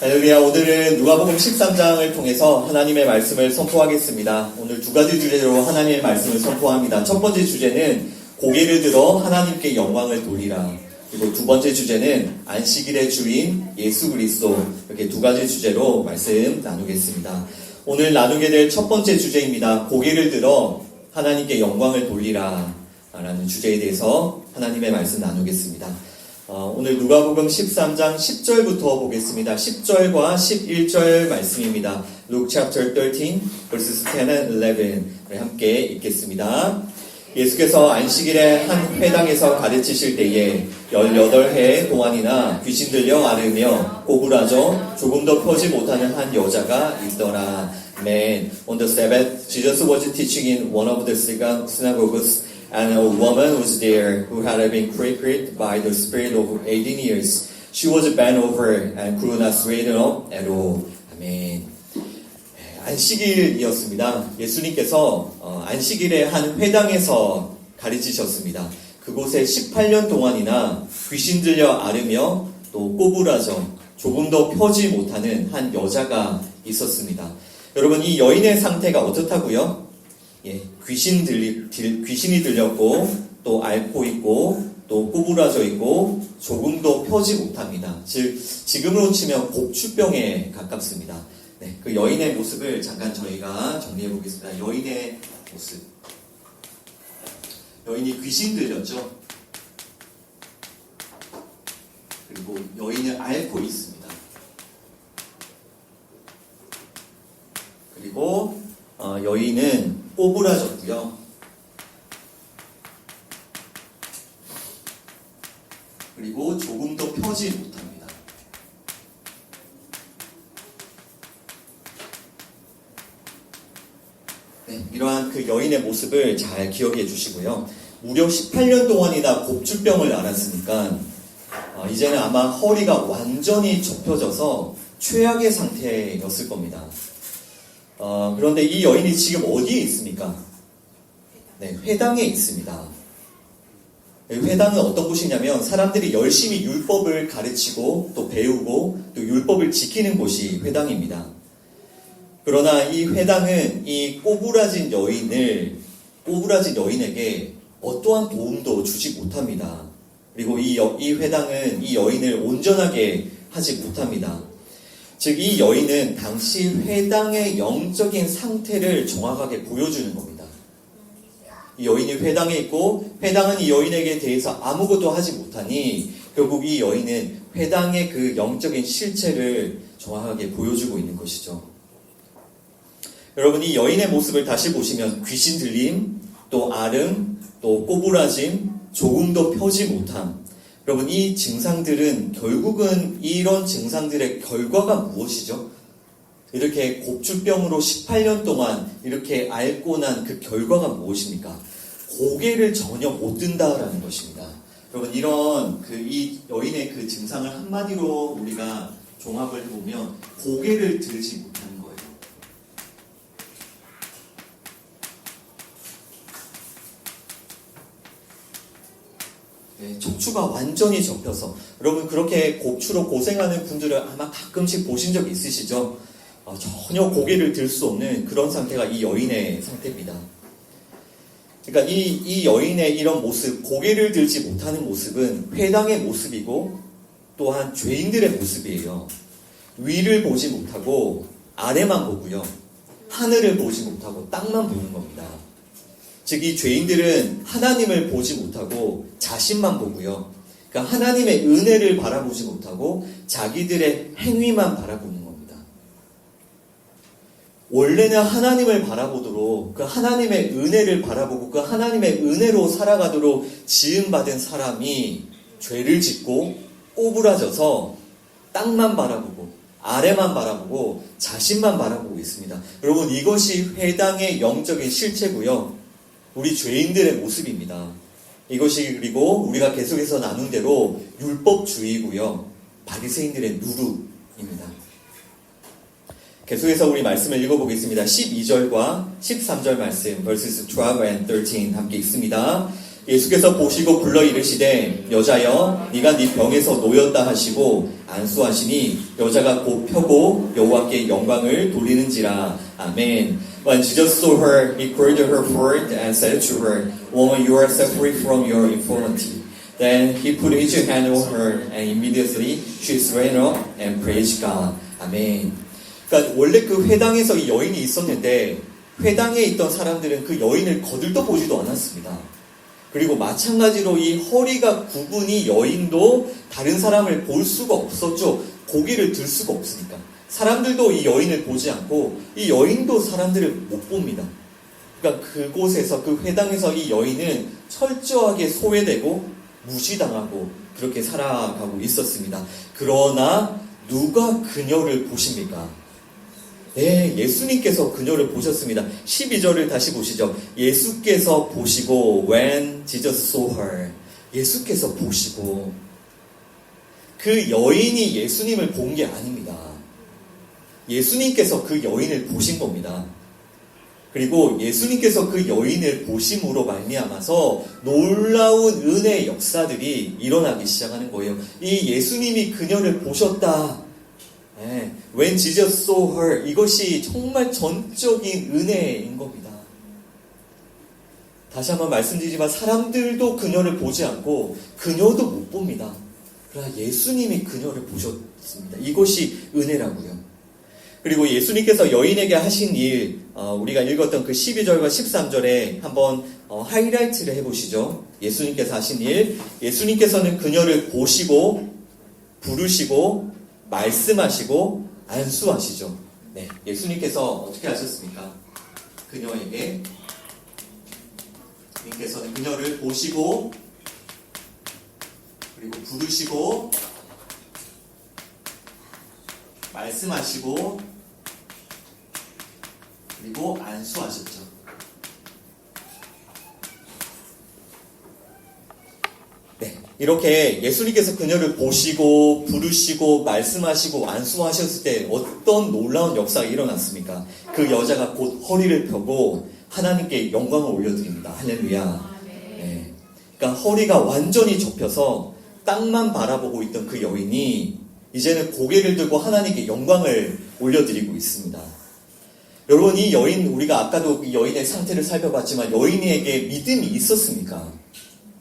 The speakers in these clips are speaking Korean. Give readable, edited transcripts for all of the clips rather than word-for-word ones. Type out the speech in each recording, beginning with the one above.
할렐루야. 오늘은 누가복음 13장을 통해서 하나님의 말씀을 선포하겠습니다. 오늘 두 가지 주제로 하나님의 말씀을 선포합니다. 첫 번째 주제는 고개를 들어 하나님께 영광을 돌리라. 그리고 두 번째 주제는 안식일의 주인 예수 그리스도. 이렇게 두 가지 주제로 말씀 나누겠습니다. 오늘 나누게 될 첫 번째 주제입니다. 고개를 들어 하나님께 영광을 돌리라 라는 주제에 대해서 하나님의 말씀 나누겠습니다. 오늘 누가복음 13장 10절부터 보겠습니다. 10절과 11절 말씀입니다. Luke chapter 13, verses 10 and 11 함께 읽겠습니다. 예수께서 안식일에 한 회당에서 가르치실 때에 18해 동안이나 귀신 들려 앓으며 꼬부라져 조금도 펴지 못하는 한 여자가 있더라. Amen. On the Sabbath, Jesus was teaching in one of the synagogues. And a woman was there who had been crippled by the spirit over 18 years. She was bent over and could not straighten up at all. 아멘. 안식일이었습니다. 예수님께서 안식일에 한 회당에서 가르치셨습니다. 그곳에 18년 동안이나 귀신 들려 앓으며 또 꼬부라져 조금도 펴지 못하는 한 여자가 있었습니다. 여러분, 이 여인의 상태가 어떻다고요? 귀신이 들렸고 또 앓고 있고 또 꼬부라져 있고 조금도 펴지 못합니다. 즉 지금으로 치면 곡추병에 가깝습니다. 그 여인의 모습을 잠깐 저희가 정리해 보겠습니다. 여인의 모습. 여인이 귀신 들렸죠. 그리고 여인은 앓고 있습니다. 그리고 여인은 꼬부라졌고요. 그리고 조금도 펴지 못합니다. 이러한 그 여인의 모습을 잘 기억해 주시고요. 무려 18년 동안이나 곡주병을 앓았으니까 이제는 아마 허리가 완전히 접혀져서 최악의 상태였을 겁니다. 그런데 이 여인이 지금 어디에 있습니까? 회당에 있습니다. 회당은 어떤 곳이냐면 사람들이 열심히 율법을 가르치고 또 배우고 또 율법을 지키는 곳이 회당입니다. 그러나 이 회당은 이 꼬부라진 여인에게 어떠한 도움도 주지 못합니다. 그리고 이 회당은 이 여인을 온전하게 하지 못합니다. 즉 이 여인은 당시 회당의 영적인 상태를 정확하게 보여주는 겁니다. 이 여인이 회당에 있고 회당은 이 여인에게 대해서 아무것도 하지 못하니 결국 이 여인은 회당의 그 영적인 실체를 정확하게 보여주고 있는 것이죠. 여러분, 이 여인의 모습을 다시 보시면 귀신 들림, 또 앓음, 또 꼬부라짐, 조금도 펴지 못함. 여러분, 이 증상들은 결국은 이런 증상들의 결과가 무엇이죠? 이렇게 곡주병으로 18년 동안 이렇게 앓고 난 그 결과가 무엇입니까? 고개를 전혀 못 든다라는 것입니다. 여러분, 이런 이 여인의 그 증상을 한마디로 우리가 종합을 해보면 고개를 들지 못하는 거예요. 척추가 완전히 접혀서, 여러분 그렇게 곡추로 고생하는 분들을 아마 가끔씩 보신 적 있으시죠? 전혀 고개를 들 수 없는 그런 상태가 이 여인의 상태입니다. 그러니까 이 여인의 이런 모습, 고개를 들지 못하는 모습은 회당의 모습이고 또한 죄인들의 모습이에요. 위를 보지 못하고 아래만 보고요. 하늘을 보지 못하고 땅만 보는 겁니다. 즉 이 죄인들은 하나님을 보지 못하고 자신만 보고요. 그러니까 하나님의 은혜를 바라보지 못하고 자기들의 행위만 바라보는 겁니다. 원래는 하나님을 바라보도록 그 하나님의 은혜를 바라보고 그 하나님의 은혜로 살아가도록 지음받은 사람이 죄를 짓고 꼬부라져서 땅만 바라보고 아래만 바라보고 자신만 바라보고 있습니다. 여러분, 이것이 회당의 영적인 실체고요. 우리 죄인들의 모습입니다. 이것이 그리고 우리가 계속해서 나눈 대로 율법주의고요. 바리새인들의 누룩입니다. 계속해서 우리 말씀을 읽어보겠습니다. 12절과 13절 말씀, verses 12 and 13 함께 읽습니다. 예수께서 보시고 불러 이르시되 여자여 네가 네 병에서 놓였다 하시고 안수하시니 여자가 곧 펴고 여호와께 영광을 돌리는지라. 아멘. When Jesus saw her, he called her forth and said to her, Woman, you are set free from your infirmity. Then he put his hand on her, and immediately she sprang up and praised God. 아멘. 그러니까 원래 그 회당에서 이 여인이 있었는데 회당에 있던 사람들은 그 여인을 거들떠 보지도 않았습니다. 그리고 마찬가지로 이 허리가 굽은 이 여인도 다른 사람을 볼 수가 없었죠. 고개를 들 수가 없으니까. 사람들도 이 여인을 보지 않고 이 여인도 사람들을 못 봅니다. 그러니까 그곳에서 그 회당에서 이 여인은 철저하게 소외되고 무시당하고 그렇게 살아가고 있었습니다. 그러나 누가 그녀를 보십니까? 네, 예수님께서 그녀를 보셨습니다. 12절을 다시 보시죠. 예수께서 보시고 when Jesus saw her. 예수께서 보시고 그 여인이 예수님을 본 게 아닙니다. 예수님께서 그 여인을 보신 겁니다. 그리고 예수님께서 그 여인을 보심으로 말미암아서 놀라운 은혜의 역사들이 일어나기 시작하는 거예요. 이 예수님이 그녀를 보셨다. 네, When Jesus saw her, 이것이 정말 전적인 은혜인 겁니다. 다시 한번 말씀드리지만 사람들도 그녀를 보지 않고 그녀도 못 봅니다. 그러나 예수님이 그녀를 보셨습니다. 이것이 은혜라고요. 그리고 예수님께서 여인에게 하신 일, 우리가 읽었던 그 12절과 13절에 한번 하이라이트를 해보시죠. 예수님께서 하신 일, 예수님께서는 그녀를 보시고 부르시고 말씀하시고 안수하시죠. 네, 예수님께서 어떻게 하셨습니까? 그녀에게 주님께서는 그녀를 보시고 그리고 부르시고 말씀하시고 그리고 안수하셨죠. 네, 이렇게 예수님께서 그녀를 보시고 부르시고 말씀하시고 안수하셨을 때 어떤 놀라운 역사가 일어났습니까? 그 여자가 곧 허리를 펴고 하나님께 영광을 올려드립니다. 할렐루야. 네, 그러니까 허리가 완전히 접혀서 땅만 바라보고 있던 그 여인이 이제는 고개를 들고 하나님께 영광을 올려드리고 있습니다. 여러분, 이 여인, 우리가 아까도 이 여인의 상태를 살펴봤지만 여인에게 믿음이 있었습니까?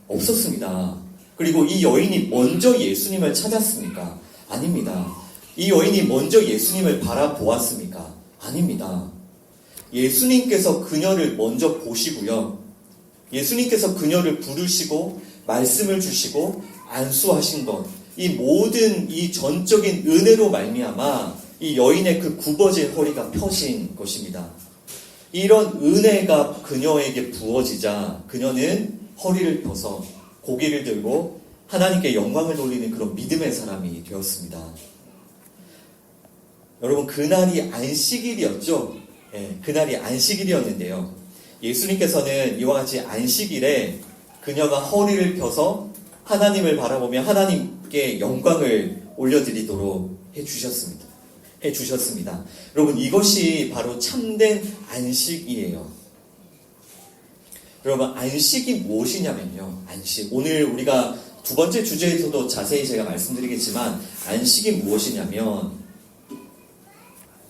없었습니다. 그리고 이 여인이 먼저 예수님을 찾았습니까? 아닙니다. 이 여인이 먼저 예수님을 바라보았습니까? 아닙니다. 예수님께서 그녀를 먼저 보시고요. 예수님께서 그녀를 부르시고 말씀을 주시고 안수하신 것, 이 모든 이 전적인 은혜로 말미암아 이 여인의 그 굽어진 허리가 펴진 것입니다. 이런 은혜가 그녀에게 부어지자 그녀는 허리를 펴서 고개를 들고 하나님께 영광을 돌리는 그런 믿음의 사람이 되었습니다. 여러분, 그날이 안식일이었죠? 네, 그날이 안식일이었는데요. 예수님께서는 이와 같이 안식일에 그녀가 허리를 펴서 하나님을 바라보며 하나님께 영광을 올려드리도록 해주셨습니다. 여러분, 이것이 바로 참된 안식이에요. 여러분, 안식이 무엇이냐면요. 안식. 오늘 우리가 두 번째 주제에서도 자세히 제가 말씀드리겠지만 안식이 무엇이냐면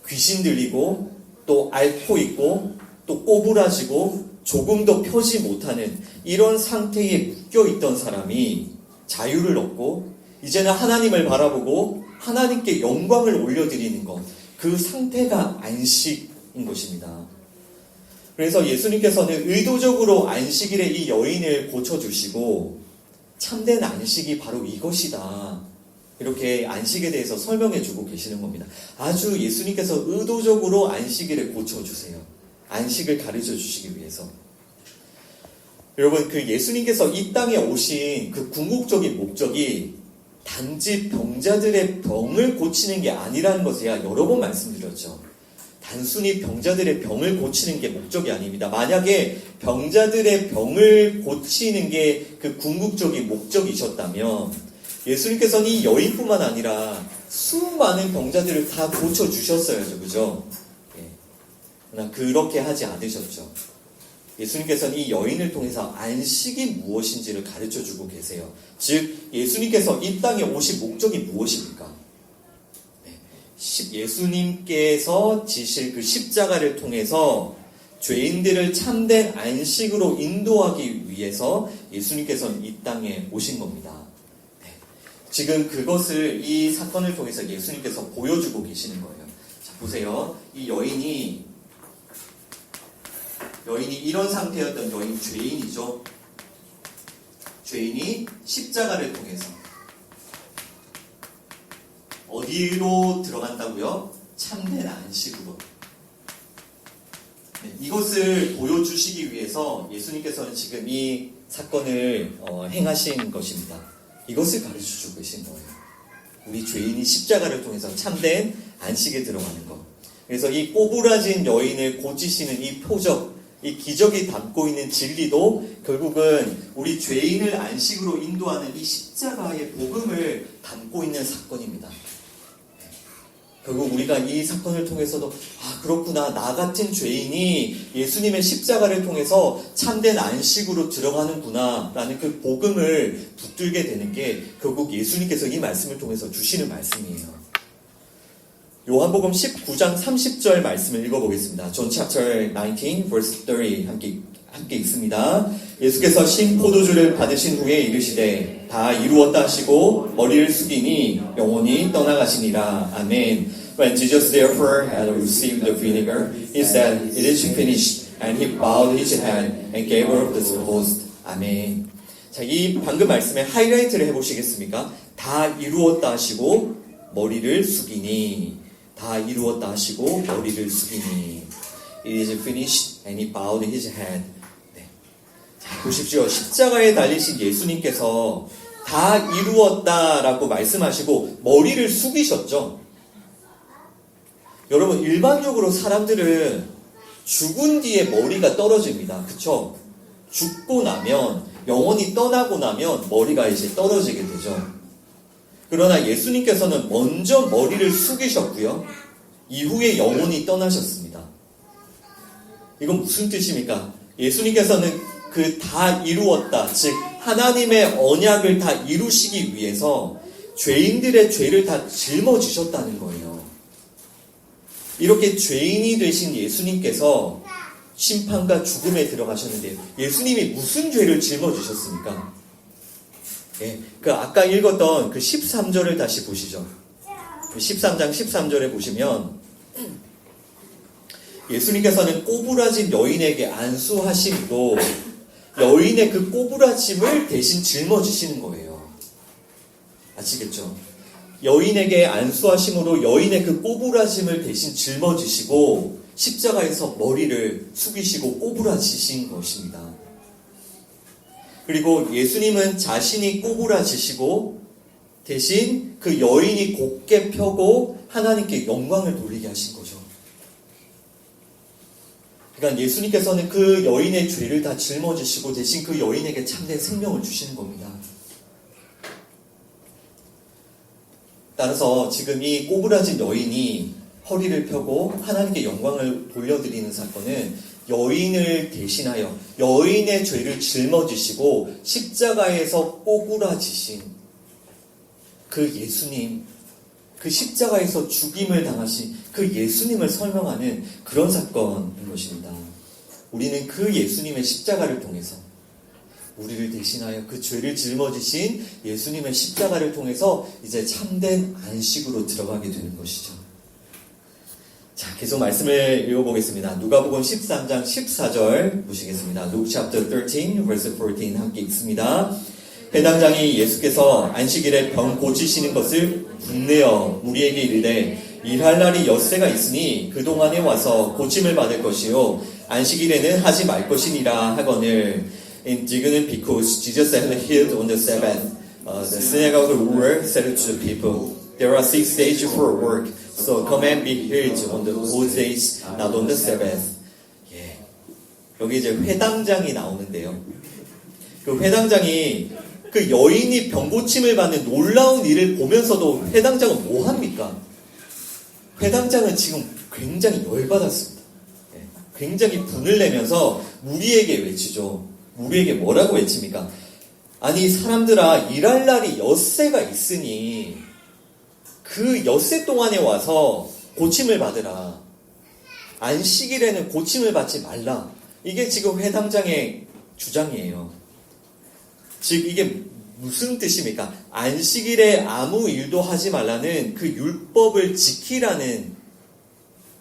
귀신 들리고 또 앓고 있고 또 꼬부라지고 조금도 펴지 못하는 이런 상태에 묶여있던 사람이 자유를 얻고 이제는 하나님을 바라보고 하나님께 영광을 올려드리는 것, 그 상태가 안식인 것입니다. 그래서 예수님께서는 의도적으로 안식일에 이 여인을 고쳐주시고 참된 안식이 바로 이것이다. 이렇게 안식에 대해서 설명해주고 계시는 겁니다. 아주 예수님께서 의도적으로 안식일을 고쳐주세요. 안식을 가르쳐 주시기 위해서. 여러분, 그 예수님께서 이 땅에 오신 그 궁극적인 목적이 단지 병자들의 병을 고치는 게 아니라는 것을 제가 여러 번 말씀드렸죠. 단순히 병자들의 병을 고치는 게 목적이 아닙니다. 만약에 병자들의 병을 고치는 게 그 궁극적인 목적이셨다면 예수님께서는 이 여인뿐만 아니라 수많은 병자들을 다 고쳐주셨어야죠. 그죠? 예. 그러나 그렇게 하지 않으셨죠. 예수님께서는 이 여인을 통해서 안식이 무엇인지를 가르쳐주고 계세요. 즉 예수님께서 이 땅에 오신 목적이 무엇입니까? 예수님께서 지실 그 십자가를 통해서 죄인들을 참된 안식으로 인도하기 위해서 예수님께서는 이 땅에 오신 겁니다. 지금 그것을 이 사건을 통해서 예수님께서 보여주고 계시는 거예요. 자, 보세요. 이 여인이 이런 상태였던 여인, 죄인이죠. 죄인이 십자가를 통해서 어디로 들어간다고요? 참된 안식으로. 이것을 보여주시기 위해서 예수님께서는 지금 이 사건을 행하신 것입니다. 이것을 가르쳐주고 계신 거예요. 우리 죄인이 십자가를 통해서 참된 안식에 들어가는 것. 그래서 이 꼬부라진 여인을 고치시는 이 표적, 이 기적이 담고 있는 진리도 결국은 우리 죄인을 안식으로 인도하는 이 십자가의 복음을 담고 있는 사건입니다. 결국 우리가 이 사건을 통해서도 그렇구나, 나 같은 죄인이 예수님의 십자가를 통해서 참된 안식으로 들어가는구나 라는 그 복음을 붙들게 되는 게 결국 예수님께서 이 말씀을 통해서 주시는 말씀이에요. 요한복음 19장 30절 말씀을 읽어보겠습니다. John chapter 19 verse 30 함께 읽습니다. 예수께서 신 포도주를 받으신 후에 이르시되 다 이루었다 하시고 머리를 숙이니 영혼이 떠나가시니라. 아멘. When Jesus therefore had received the vinegar, he said, It is finished. And he bowed his head and gave up the ghost. 아멘. 자, 이 방금 말씀에 하이라이트를 해보시겠습니까? 다 이루었다 하시고 머리를 숙이니. 다 이루었다 하시고 머리를 숙이니. It is finished. And he bowed his head. 자, 보십시오. 십자가에 달리신 예수님께서 다 이루었다라고 말씀하시고 머리를 숙이셨죠. 여러분, 일반적으로 사람들은 죽은 뒤에 머리가 떨어집니다. 그쵸? 죽고 나면, 영혼이 떠나고 나면 머리가 이제 떨어지게 되죠. 그러나 예수님께서는 먼저 머리를 숙이셨고요. 이후에 영혼이 떠나셨습니다. 이건 무슨 뜻입니까? 예수님께서는 그 다 이루었다, 즉 하나님의 언약을 다 이루시기 위해서 죄인들의 죄를 다 짊어지셨다는 거예요. 이렇게 죄인이 되신 예수님께서 심판과 죽음에 들어가셨는데 예수님이 무슨 죄를 짊어지셨습니까? 그 아까 읽었던 그 13절을 다시 보시죠. 13장 13절에 보시면 예수님께서는 꼬부라진 여인에게 안수하심으로 여인의 그 꼬부라짐을 대신 짊어지시는 거예요. 아시겠죠? 여인에게 안수하심으로 여인의 그 꼬부라짐을 대신 짊어지시고 십자가에서 머리를 숙이시고 꼬부라지신 것입니다. 그리고 예수님은 자신이 꼬부라지시고 대신 그 여인이 곧게 펴고 하나님께 영광을 돌리게 하신 거죠. 그러니까 예수님께서는 그 여인의 죄를 다 짊어지시고 대신 그 여인에게 참된 생명을 주시는 겁니다. 따라서 지금 이 꼬부라진 여인이 허리를 펴고 하나님께 영광을 돌려드리는 사건은 여인을 대신하여 여인의 죄를 짊어지시고 십자가에서 꼬부라지신 그 예수님, 그 십자가에서 죽임을 당하신 그 예수님을 설명하는 그런 사건인 것입니다. 우리는 그 예수님의 십자가를 통해서 우리를 대신하여 그 죄를 짊어지신 예수님의 십자가를 통해서 이제 참된 안식으로 들어가게 되는 것이죠. 자, 계속 말씀을 읽어보겠습니다. 누가복음 13장 14절 보시겠습니다. Luke chapter 13, verse 14 함께 읽습니다. 회당장이 예수께서 안식일에 병 고치시는 것을 분내어 무리에게 이르되 일할 날이 엿새가 있으니 그동안에 와서 고침을 받을 것이요 안식일에는 하지 말 것이니라 하거늘. 인디그는 because Jesus had healed on the Sabbath. The synagogue ruler said to the people, There are 6 days for work, so come and be healed on those days, not on the Sabbath. 예. 여기 이제 회당장이 나오는데요. 그 회당장이 그 여인이 병고침을 받는 놀라운 일을 보면서도 회당장은 뭐 합니까? 회당장은 지금 굉장히 열받았습니다. 굉장히 분을 내면서 무리에게 외치죠. 무리에게 뭐라고 외칩니까? 아니 사람들아, 일할 날이 엿새가 있으니 그 엿새 동안에 와서 고침을 받으라. 안식일에는 고침을 받지 말라. 이게 지금 회당장의 주장이에요. 즉 이게 무슨 뜻입니까? 안식일에 아무 일도 하지 말라는 그 율법을 지키라는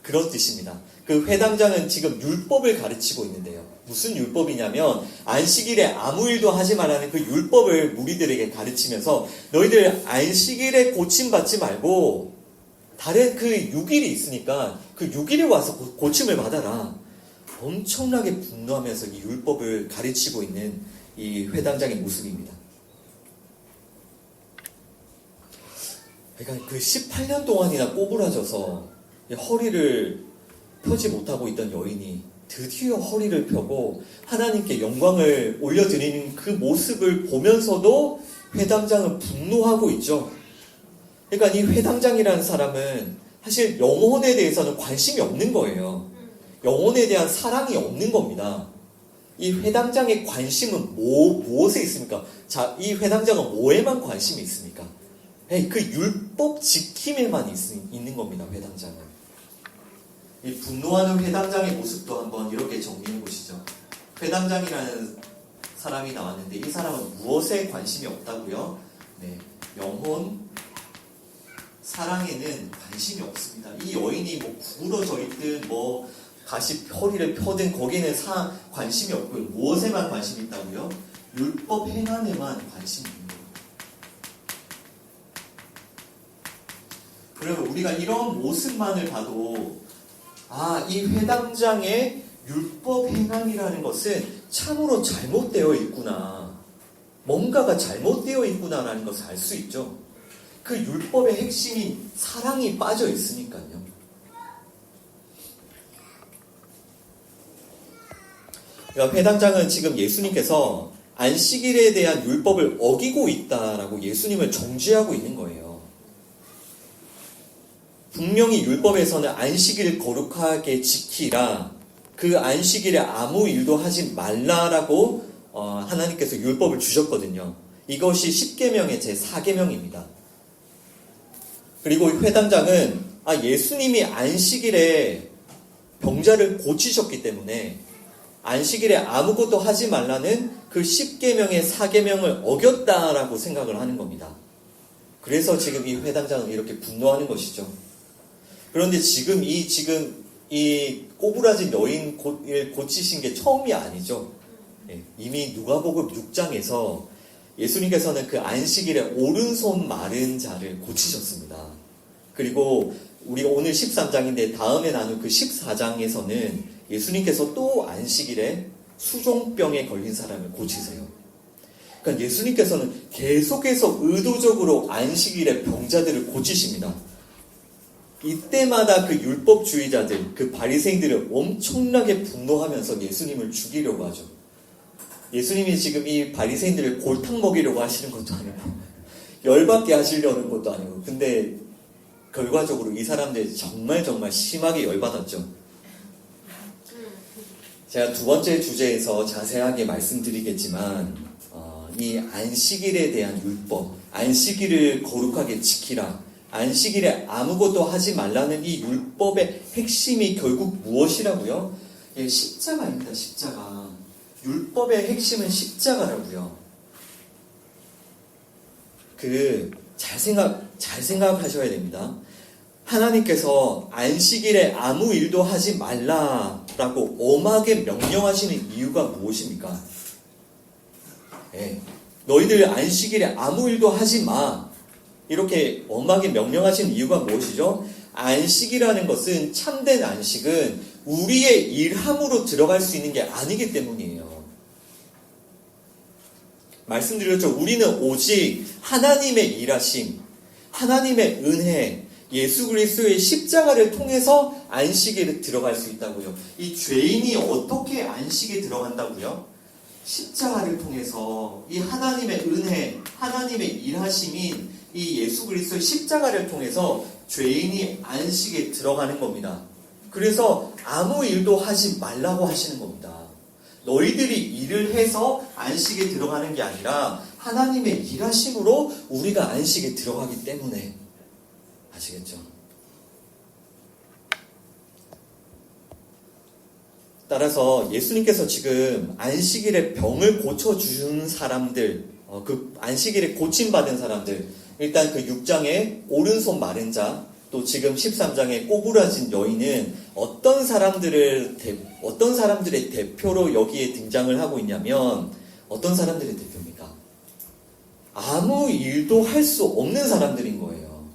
그런 뜻입니다. 그 회당장은 지금 율법을 가르치고 있는데요. 무슨 율법이냐면 안식일에 아무 일도 하지 말라는 그 율법을 무리들에게 가르치면서 너희들 안식일에 고침받지 말고 다른 그 6일이 있으니까 그 6일에 와서 고침을 받아라. 엄청나게 분노하면서 이 율법을 가르치고 있는 이 회당장의 모습입니다. 그러니까 그 18년 동안이나 꼬부라져서 허리를 펴지 못하고 있던 여인이 드디어 허리를 펴고 하나님께 영광을 올려드리는 그 모습을 보면서도 회당장은 분노하고 있죠. 그러니까 이 회당장이라는 사람은 사실 영혼에 대해서는 관심이 없는 거예요. 영혼에 대한 사랑이 없는 겁니다. 이 회당장의 관심은 무엇에 있습니까? 자, 이 회당장은 뭐에만 관심이 있습니까? 그 율법 지킴에만 있는 겁니다. 회당장은. 이 분노하는 회당장의 모습도 한번 이렇게 정리해 보시죠. 회당장이라는 사람이 나왔는데 이 사람은 무엇에 관심이 없다고요? 네, 영혼, 사랑에는 관심이 없습니다. 이 여인이 뭐 구부러져 있든 뭐 다시 허리를 펴든 거기는 관심이 없고요. 무엇에만 관심이 있다고요? 율법 행함에만 관심이 있는 거예요. 그러면 우리가 이런 모습만을 봐도 이 회당장의 율법 행함이라는 것은 참으로 잘못되어 있구나. 뭔가가 잘못되어 있구나라는 것을 알 수 있죠. 그 율법의 핵심인 사랑이 빠져 있으니까요. 그러니까 회당장은 지금 예수님께서 안식일에 대한 율법을 어기고 있다라고 예수님을 정죄하고 있는 거예요. 분명히 율법에서는 안식일을 거룩하게 지키라, 그 안식일에 아무 일도 하지 말라라고 하나님께서 율법을 주셨거든요. 이것이 10계명의 제4계명입니다. 그리고 회당장은 예수님이 안식일에 병자를 고치셨기 때문에 안식일에 아무것도 하지 말라는 그 10계명의 4계명을 어겼다라고 생각을 하는 겁니다. 그래서 지금 이 회당장은 이렇게 분노하는 것이죠. 그런데 지금 이 꼬부라진 여인을 고치신 게 처음이 아니죠. 이미 누가복음 6장에서 예수님께서는 그 안식일에 오른손 마른 자를 고치셨습니다. 그리고 우리가 오늘 13장인데 다음에 나눌 그 14장에서는 예수님께서 또 안식일에 수종병에 걸린 사람을 고치세요. 그러니까 예수님께서는 계속해서 의도적으로 안식일에 병자들을 고치십니다. 이때마다 그 율법주의자들, 그 바리새인들을 엄청나게 분노하면서 예수님을 죽이려고 하죠. 예수님이 지금 이 바리새인들을 골탕 먹이려고 하시는 것도 아니고 열받게 하시려는 것도 아니고, 근데 결과적으로 이 사람들이 정말 심하게 열받았죠. 제가 두 번째 주제에서 자세하게 말씀드리겠지만 이 안식일에 대한 율법, 안식일을 거룩하게 지키라, 안식일에 아무것도 하지 말라는 이 율법의 핵심이 결국 무엇이라고요? 십자가입니다. 십자가. 율법의 핵심은 십자가라고요. 잘 생각하셔야 됩니다. 하나님께서 안식일에 아무 일도 하지 말라라고 엄하게 명령하시는 이유가 무엇입니까? 너희들 안식일에 아무 일도 하지 마. 이렇게 엄하게 명령하시는 이유가 무엇이죠? 안식이라는 것은, 참된 안식은 우리의 일함으로 들어갈 수 있는 게 아니기 때문이에요. 말씀드렸죠. 우리는 오직 하나님의 일하심, 하나님의 은혜, 예수 그리스도의 십자가를 통해서 안식에 들어갈 수 있다고요. 이 죄인이 어떻게 안식에 들어간다고요? 십자가를 통해서 이 하나님의 은혜, 하나님의 일하심인 이 예수 그리스도의 십자가를 통해서 죄인이 안식에 들어가는 겁니다. 그래서 아무 일도 하지 말라고 하시는 겁니다. 너희들이 일을 해서 안식에 들어가는 게 아니라 하나님의 일하심으로 우리가 안식에 들어가기 때문에. 아시겠죠? 따라서 예수님께서 지금 안식일에 병을 고쳐준 사람들, 그 안식일에 고침받은 사람들, 일단 그 6장에 오른손 마른 자, 또 지금 13장에 꼬부라진 여인은 어떤 사람들의 대표로 여기에 등장을 하고 있냐면, 어떤 사람들의 대표입니까? 아무 일도 할 수 없는 사람들인 거예요.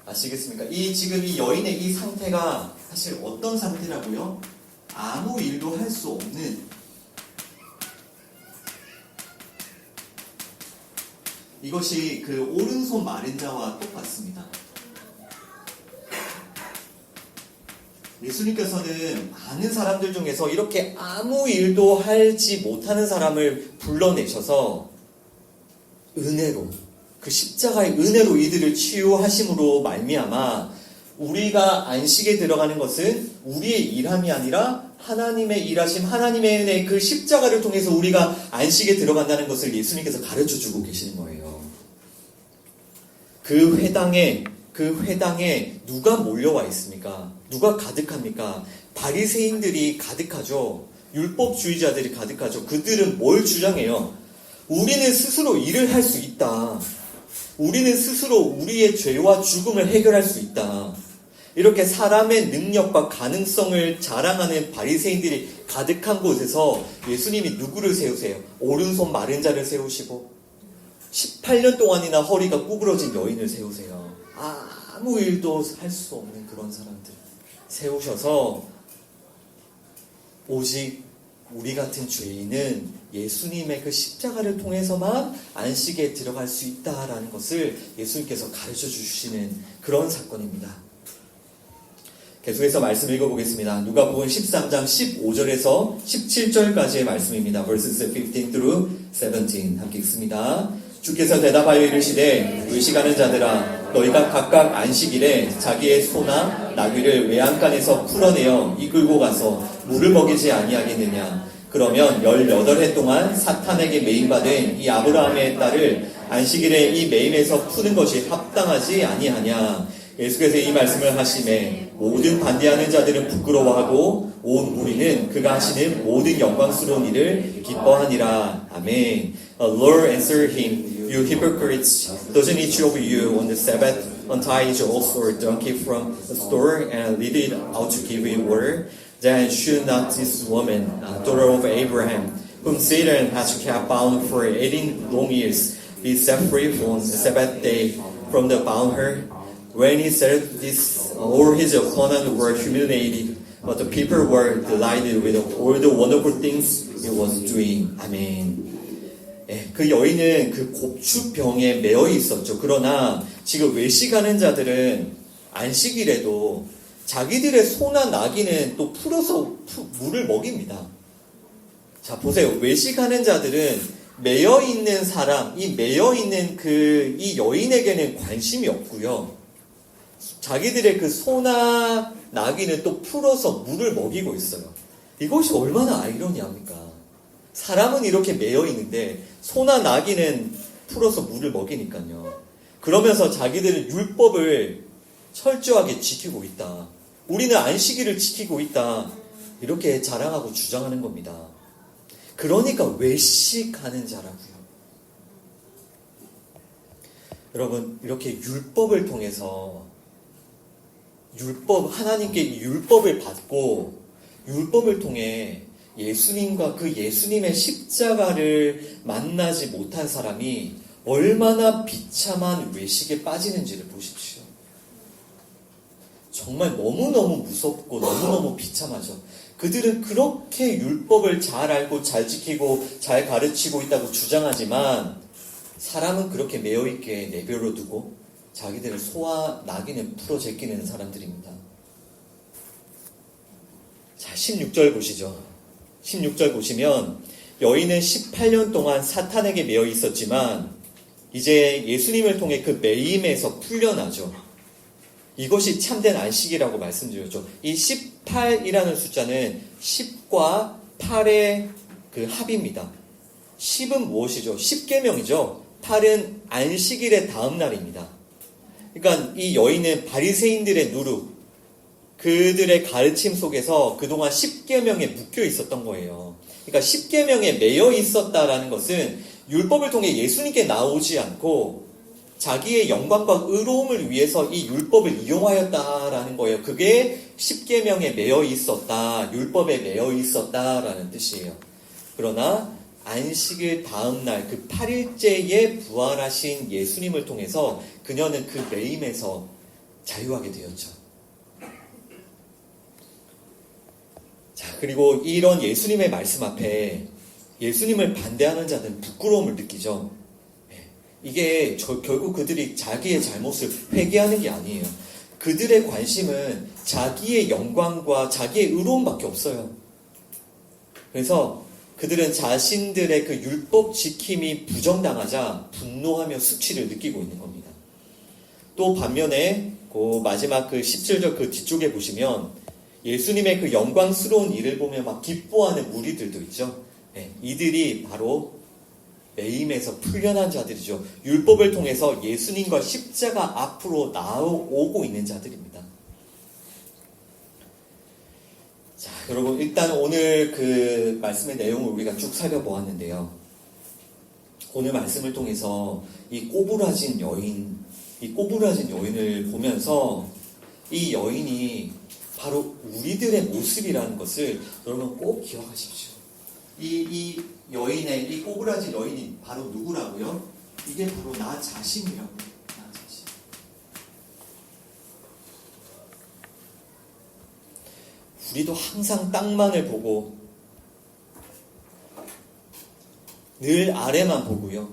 아시겠습니까? 지금 이 여인의 이 상태가 사실 어떤 상태라고요? 아무 일도 할 수 없는, 이것이 그 오른손 마른 자와 똑같습니다. 예수님께서는 많은 사람들 중에서 이렇게 아무 일도 하지 못하는 사람을 불러내셔서 은혜로, 그 십자가의 은혜로 이들을 치유하심으로 말미암아 우리가 안식에 들어가는 것은 우리의 일함이 아니라 하나님의 일하심, 하나님의 은혜, 그 십자가를 통해서 우리가 안식에 들어간다는 것을 예수님께서 가르쳐주고 계시는 거예요. 그 회당에 누가 몰려와 있습니까? 누가 가득합니까? 바리새인들이 가득하죠. 율법주의자들이 가득하죠. 그들은 뭘 주장해요? 우리는 스스로 일을 할 수 있다. 우리는 스스로 우리의 죄와 죽음을 해결할 수 있다. 이렇게 사람의 능력과 가능성을 자랑하는 바리새인들이 가득한 곳에서 예수님이 누구를 세우세요? 오른손 마른 자를 세우시고 18년 동안이나 허리가 구부러진 여인을 세우세요. 아무 일도 할 수 없는 그런 사람들 세우셔서 오직 우리 같은 죄인은 예수님의 그 십자가를 통해서만 안식에 들어갈 수 있다라는 것을 예수님께서 가르쳐 주시는 그런 사건입니다. 계속해서 말씀 읽어보겠습니다. 누가복음 13장 15절에서 17절까지의 말씀입니다. verses 15 through 17 함께 읽습니다. 주께서 대답하여 이르시되 의식하는 자들아 너희가 각각 안식일에 자기의 소나 나귀를 외양간에서 풀어내어 이끌고 가서 물을 먹이지 아니하겠느냐. 그러면 18해 동안 사탄에게 매임받은 이 아브라함의 딸을 안식일에 이 매임에서 푸는 것이 합당하지 아니하냐. 예수께서 이 말씀을 하시매 모든 반대하는 자들은 부끄러워하고 온 무리는 그가 하시는 모든 영광스러운 일을 기뻐하니라. 아멘. Lord answered him, you hypocrites, doesn't each of you on the Sabbath untie each ox or donkey from the store and lead it out to give it water? Then should not this woman, daughter of Abraham, whom Satan has kept bound for 18 long years, be set free from the Sabbath day from the bound her? When he said this, all his opponents were humiliated, but the people were delighted with all the wonderful things he was doing. 아멘. 그 여인은 그 곱추병에 매여 있었죠. 그러나 지금 외식하는 자들은 안식일에도 자기들의 소나 나귀는 또 풀어서 물을 먹입니다. 자, 보세요. 외식하는 자들은 매여 있는 사람, 이 매여 있는 이 여인에게는 관심이 없고요. 자기들의 그 소나 나귀는 또 풀어서 물을 먹이고 있어요. 이것이 얼마나 아이러니합니까? 사람은 이렇게 매여 있는데 소나 나귀는 풀어서 물을 먹이니까요. 그러면서 자기들은 율법을 철저하게 지키고 있다. 우리는 안식일을 지키고 있다. 이렇게 자랑하고 주장하는 겁니다. 그러니까 외식하는 자라고요. 여러분, 이렇게 율법을 통해서 하나님께 율법을 받고 율법을 통해 예수님과 그 예수님의 십자가를 만나지 못한 사람이 얼마나 비참한 외식에 빠지는지를 보십시오. 정말 너무너무 무섭고 너무너무 비참하죠. 그들은 그렇게 율법을 잘 알고 잘 지키고 잘 가르치고 있다고 주장하지만 사람은 그렇게 매여있게 내버려 두고 자기들의 소와 나귀는 풀어 제끼는 사람들입니다. 자, 16절 보시죠. 16절 보시면 여인은 18년 동안 사탄에게 매여 있었지만 이제 예수님을 통해 그 매임에서 풀려나죠. 이것이 참된 안식이라고 말씀드렸죠. 이 18이라는 숫자는 10과 8의 그 합입니다. 10은 무엇이죠? 10계명이죠. 8은 안식일의 다음 날입니다. 그러니까 이 여인은 바리새인들의 누룩, 그들의 가르침 속에서 그동안 10계명에 묶여 있었던 거예요. 그러니까 10계명에 매여 있었다라는 것은 율법을 통해 예수님께 나오지 않고 자기의 영광과 의로움을 위해서 이 율법을 이용하였다라는 거예요. 그게 10계명에 매여 있었다, 율법에 매여 있었다라는 뜻이에요. 그러나 안식일 다음 날 그 8일째에 부활하신 예수님을 통해서 그녀는 그 매임에서 자유하게 되었죠. 자, 그리고 이런 예수님의 말씀 앞에 예수님을 반대하는 자들은 부끄러움을 느끼죠. 이게 결국 그들이 자기의 잘못을 회개하는 게 아니에요. 그들의 관심은 자기의 영광과 자기의 의로움밖에 없어요. 그래서 그들은 자신들의 그 율법 지킴이 부정당하자 분노하며 수치를 느끼고 있는 겁니다. 또 반면에 그 마지막 그 17절 그 뒤쪽에 보시면 예수님의 그 영광스러운 일을 보며 막 기뻐하는 무리들도 있죠. 이들이 바로 매임에서 풀려난 자들이죠. 율법을 통해서 예수님과 십자가 앞으로 나오고 있는 자들입니다. 자, 여러분 일단 오늘 그 말씀의 내용을 우리가 쭉 살펴보았는데요. 오늘 말씀을 통해서 이 꼬부라진 여인을 보면서 이 여인이 바로 우리들의 모습이라는 것을 여러분 꼭 기억하십시오. 이 여인의, 이 꼬부라진 여인이 바로 누구라고요? 이게 바로 나 자신이라고요. 나 자신. 우리도 항상 땅만을 보고 늘 아래만 보고요.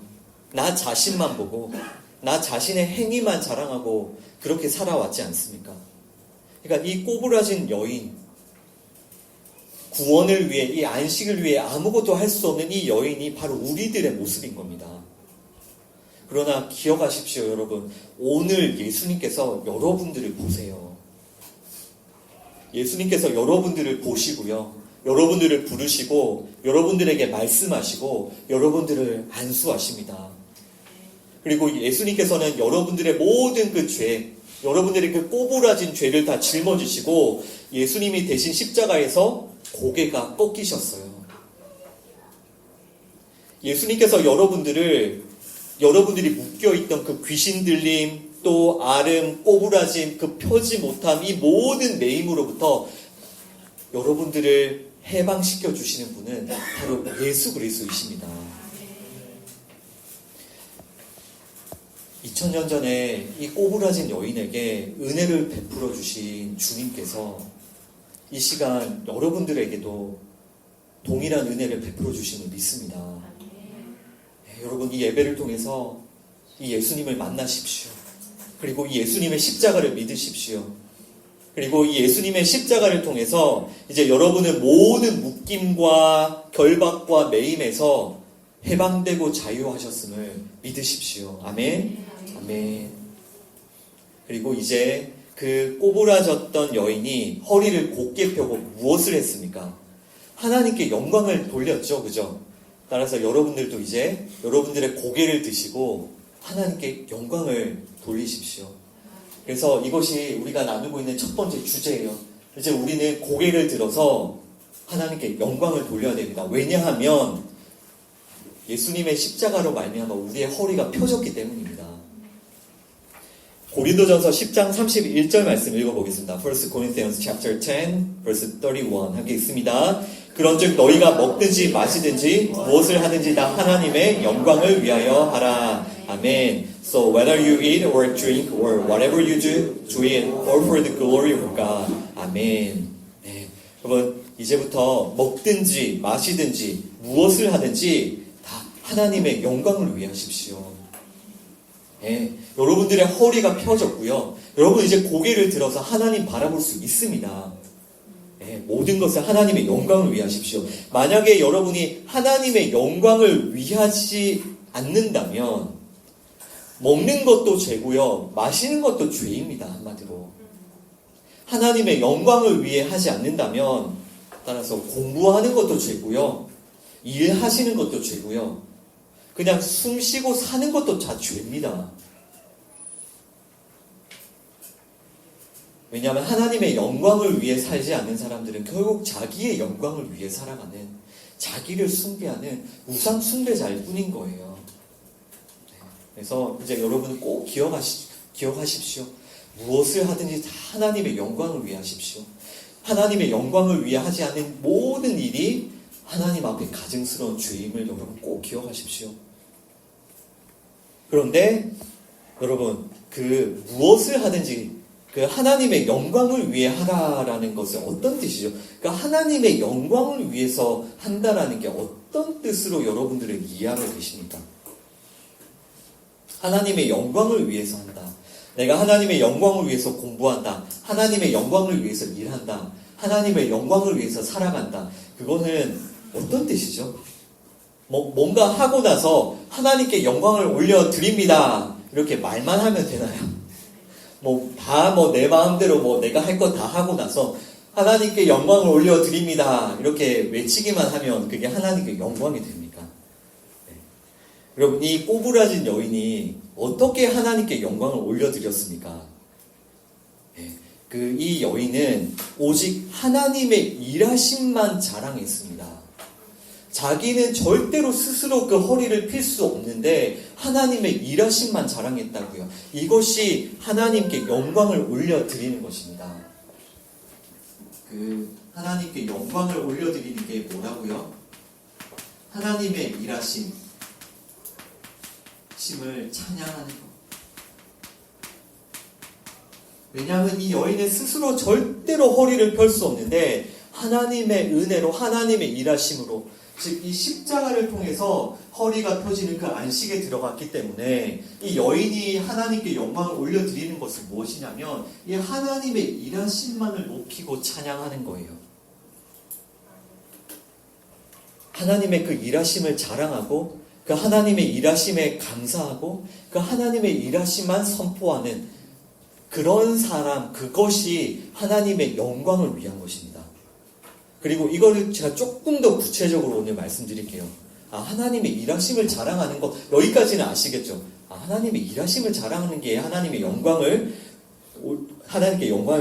나 자신만 보고 나 자신의 행위만 자랑하고 그렇게 살아왔지 않습니까? 그러니까 이 꼬부라진 여인, 구원을 위해, 이 안식을 위해 아무것도 할 수 없는 이 여인이 바로 우리들의 모습인 겁니다. 그러나 기억하십시오, 여러분. 오늘 예수님께서 여러분들을 보세요. 예수님께서 여러분들을 보시고요. 여러분들을 부르시고, 여러분들에게 말씀하시고, 여러분들을 안수하십니다. 그리고 예수님께서는 여러분들의 모든 그 죄, 여러분들의 그 꼬부라진 죄를 다 짊어지시고 예수님이 대신 십자가에서 고개가 꺾이셨어요. 예수님께서 여러분들이 묶여있던 그 귀신 들림, 또 아름, 꼬부라짐, 그 펴지 못함, 이 모든 매임으로부터 여러분들을 해방시켜 주시는 분은 바로 예수 그리스도이십니다. 2000년 전에 이 꼬부라진 여인에게 은혜를 베풀어 주신 주님께서 이 시간 여러분들에게도 동일한 은혜를 베풀어 주심을 믿습니다. 여러분 이 예배를 통해서 이 예수님을 만나십시오. 그리고 이 예수님의 십자가를 믿으십시오. 그리고 이 예수님의 십자가를 통해서 이제 여러분은 모든 묶임과 결박과 매임에서 해방되고 자유하셨음을 믿으십시오. 아멘. 아멘. 그리고 이제 그 꼬부라졌던 여인이 허리를 곧게 펴고 무엇을 했습니까? 하나님께 영광을 돌렸죠. 그죠? 따라서 여러분들도 이제 여러분들의 고개를 드시고 하나님께 영광을 돌리십시오. 그래서 이것이 우리가 나누고 있는 첫 번째 주제예요. 이제 우리는 고개를 들어서 하나님께 영광을 돌려야 됩니다. 왜냐하면 예수님의 십자가로 말미암아 우리의 허리가 펴졌기 때문입니다. 고린도전서 10장 31절 말씀 읽어보겠습니다. 1 Corinthians chapter 10 verse 31 함께 읽습니다. 그런즉 너희가 먹든지 마시든지 무엇을 하든지 다 하나님의 영광을 위하여 하라. 아멘. So whether you eat or drink or whatever you do it all for the glory of God. 아멘. 네. 여러분 이제부터 먹든지 마시든지 무엇을 하든지 다 하나님의 영광을 위해 하십시오. 네. 여러분들의 허리가 펴졌고요. 여러분 이제 고개를 들어서 하나님 바라볼 수 있습니다. 네, 모든 것을 하나님의 영광을 위해 하십시오. 만약에 여러분이 하나님의 영광을 위하지 않는다면 먹는 것도 죄고요. 마시는 것도 죄입니다. 한마디로. 하나님의 영광을 위해 하지 않는다면 따라서 공부하는 것도 죄고요. 일하시는 것도 죄고요. 그냥 숨 쉬고 사는 것도 다 죄입니다. 왜냐하면 하나님의 영광을 위해 살지 않는 사람들은 결국 자기의 영광을 위해 살아가는, 자기를 숭배하는 우상 숭배자일 뿐인 거예요. 그래서 이제 여러분 꼭 기억하십시오. 무엇을 하든지 다 하나님의 영광을 위해 하십시오. 하나님의 영광을 위해 하지 않는 모든 일이 하나님 앞에 가증스러운 죄임을 여러분 꼭 기억하십시오. 그런데 여러분 그 무엇을 하든지 그 하나님의 영광을 위해 하라라는 것은 어떤 뜻이죠? 그러니까 하나님의 영광을 위해서 한다라는 게 어떤 뜻으로 여러분들은 이해하고 계십니까? 하나님의 영광을 위해서 한다. 내가 하나님의 영광을 위해서 공부한다. 하나님의 영광을 위해서 일한다. 하나님의 영광을 위해서 살아간다. 그거는 어떤 뜻이죠? 뭔가 하고 나서 하나님께 영광을 올려드립니다. 이렇게 말만 하면 되나요? 내 마음대로 내가 할 거 다 하고 나서 하나님께 영광을 올려드립니다. 이렇게 외치기만 하면 그게 하나님께 영광이 됩니까? 네. 여러분, 이 꼬부라진 여인이 어떻게 하나님께 영광을 올려드렸습니까? 네. 이 여인은 오직 하나님의 일하심만 자랑했습니다. 자기는 절대로 스스로 그 허리를 필 수 없는데 하나님의 일하심만 자랑했다고요. 이것이 하나님께 영광을 올려드리는 것입니다. 하나님께 영광을 올려드리는 게 뭐라고요? 하나님의 일하심을 찬양하는 것. 왜냐하면 이 여인은 스스로 절대로 허리를 펼 수 없는데 하나님의 은혜로, 하나님의 일하심으로, 즉 이 십자가를 통해서 허리가 펴지는 그 안식에 들어갔기 때문에 이 여인이 하나님께 영광을 올려드리는 것은 무엇이냐면 이 하나님의 일하심만을 높이고 찬양하는 거예요. 하나님의 그 일하심을 자랑하고 그 하나님의 일하심에 감사하고 그 하나님의 일하심만 선포하는 그런 사람, 그것이 하나님의 영광을 위한 것입니다. 그리고 이거를 제가 조금 더 구체적으로 오늘 말씀드릴게요. 하나님의 일하심을 자랑하는 것, 여기까지는 아시겠죠? 하나님의 일하심을 자랑하는 게 하나님께 영광을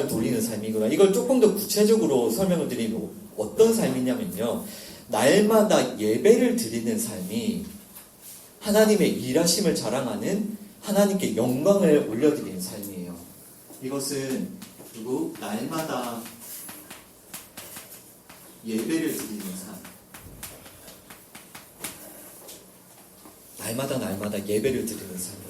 돌리는 삶이구나. 이걸 조금 더 구체적으로 설명을 드리면 어떤 삶이냐면요. 날마다 예배를 드리는 삶이 하나님의 일하심을 자랑하는, 하나님께 영광을 올려드리는 삶이에요. 이것은 그리고 날마다 예배를 드리는 삶. 날마다 예배를 드리는 삶을.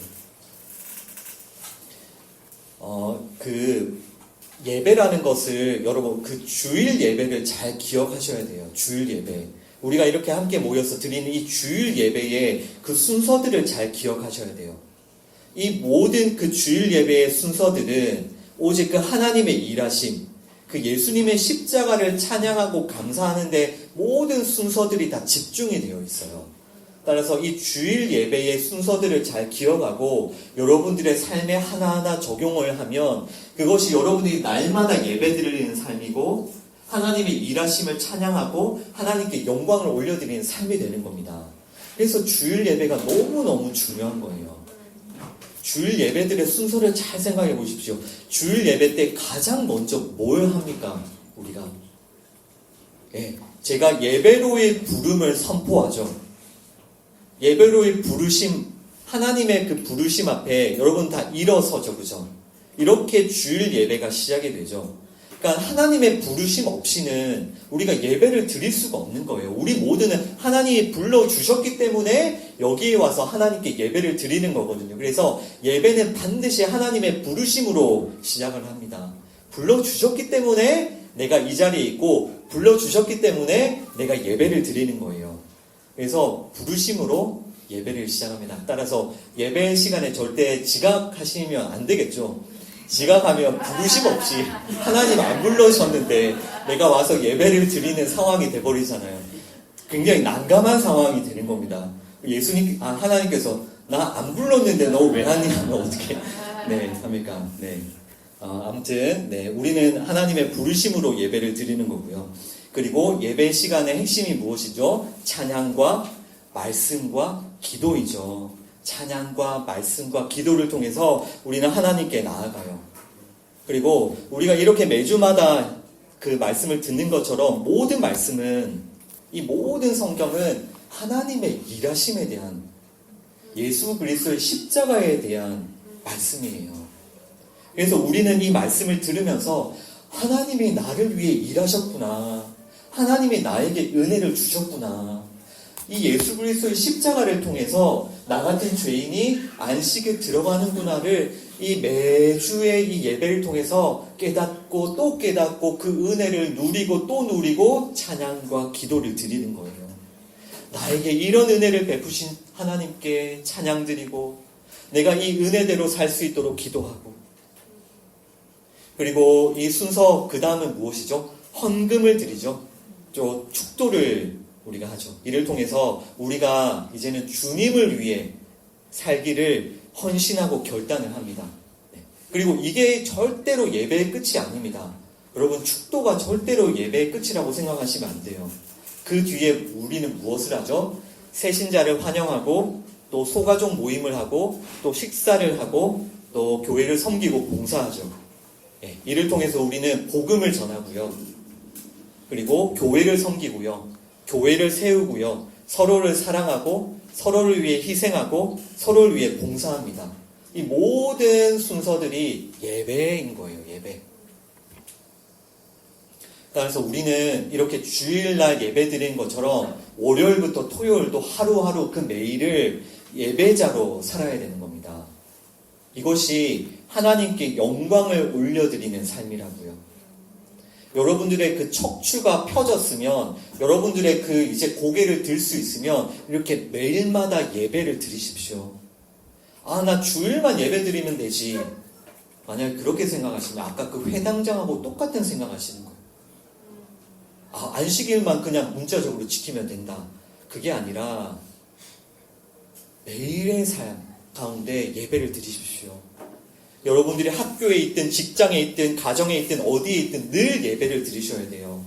예배라는 것을 여러분 주일 예배를 잘 기억하셔야 돼요. 주일 예배. 우리가 이렇게 함께 모여서 드리는 이 주일 예배의 그 순서들을 잘 기억하셔야 돼요. 이 모든 그 주일 예배의 순서들은 오직 그 하나님의 일하심, 그 예수님의 십자가를 찬양하고 감사하는데 모든 순서들이 다 집중이 되어 있어요. 따라서 이 주일 예배의 순서들을 잘 기억하고 여러분들의 삶에 하나하나 적용을 하면 그것이 여러분들이 날마다 예배 드리는 삶이고 하나님의 일하심을 찬양하고 하나님께 영광을 올려드리는 삶이 되는 겁니다. 그래서 주일 예배가 너무너무 중요한 거예요. 주일 예배들의 순서를 잘 생각해 보십시오. 주일 예배 때 가장 먼저 뭘 합니까? 우리가 제가 예배로의 부름을 선포하죠. 예배로의 부르심, 하나님의 그 부르심 앞에 여러분 다 일어서죠. 그죠? 이렇게 주일 예배가 시작이 되죠. 그러니까 하나님의 부르심 없이는 우리가 예배를 드릴 수가 없는 거예요. 우리 모두는 하나님이 불러주셨기 때문에 여기에 와서 하나님께 예배를 드리는 거거든요. 그래서 예배는 반드시 하나님의 부르심으로 시작을 합니다. 불러주셨기 때문에 내가 이 자리에 있고 불러주셨기 때문에 내가 예배를 드리는 거예요. 그래서 부르심으로 예배를 시작합니다. 따라서 예배 시간에 절대 지각하시면 안 되겠죠. 지각하면 부르심 없이 하나님 안 불러주셨는데 내가 와서 예배를 드리는 상황이 돼버리잖아요. 굉장히 난감한 상황이 되는 겁니다. 하나님께서 나 안 불렀는데 너 왜 하냐? 너 어떻게 합니까? 아무튼 우리는 하나님의 부르심으로 예배를 드리는 거고요. 그리고 예배 시간의 핵심이 무엇이죠? 찬양과 말씀과 기도이죠. 찬양과 말씀과 기도를 통해서 우리는 하나님께 나아가요. 그리고 우리가 이렇게 매주마다 그 말씀을 듣는 것처럼 모든 말씀은, 이 모든 성경은 하나님의 일하심에 대한, 예수 그리스도의 십자가에 대한 말씀이에요. 그래서 우리는 이 말씀을 들으면서 하나님이 나를 위해 일하셨구나, 하나님이 나에게 은혜를 주셨구나, 이 예수 그리스도의 십자가를 통해서 나 같은 죄인이 안식에 들어가는구나를 이 매주의 이 예배를 통해서 깨닫고 또 깨닫고 그 은혜를 누리고 또 누리고 찬양과 기도를 드리는 거예요. 나에게 이런 은혜를 베푸신 하나님께 찬양 드리고 내가 이 은혜대로 살 수 있도록 기도하고, 그리고 이 순서 그 다음은 무엇이죠? 헌금을 드리죠. 또 축도를 우리가 하죠. 이를 통해서 우리가 이제는 주님을 위해 살기를 헌신하고 결단을 합니다. 네. 그리고 이게 절대로 예배의 끝이 아닙니다. 여러분, 축도가 절대로 예배의 끝이라고 생각하시면 안 돼요. 그 뒤에 우리는 무엇을 하죠? 새신자를 환영하고 또 소가족 모임을 하고 또 식사를 하고 또 교회를 섬기고 봉사하죠. 네. 이를 통해서 우리는 복음을 전하고요. 그리고 교회를 섬기고요. 교회를 세우고요. 서로를 사랑하고 서로를 위해 희생하고 서로를 위해 봉사합니다. 이 모든 순서들이 예배인 거예요. 예배. 그래서 우리는 이렇게 주일날 예배 드리는 것처럼 월요일부터 토요일도 하루하루 그 매일을 예배자로 살아야 되는 겁니다. 이것이 하나님께 영광을 올려드리는 삶이라고요. 여러분들의 그 척추가 펴졌으면, 여러분들의 그 이제 고개를 들 수 있으면 이렇게 매일마다 예배를 드리십시오. 아, 나 주일만 예배 드리면 되지. 만약 그렇게 생각하시면 아까 그 회당장하고 똑같은 생각하시는 거예요. 아, 안식일만 그냥 문자적으로 지키면 된다. 그게 아니라 매일의 삶 가운데 예배를 드리십시오. 여러분들이 학교에 있든 직장에 있든 가정에 있든 어디에 있든 늘 예배를 드리셔야 돼요.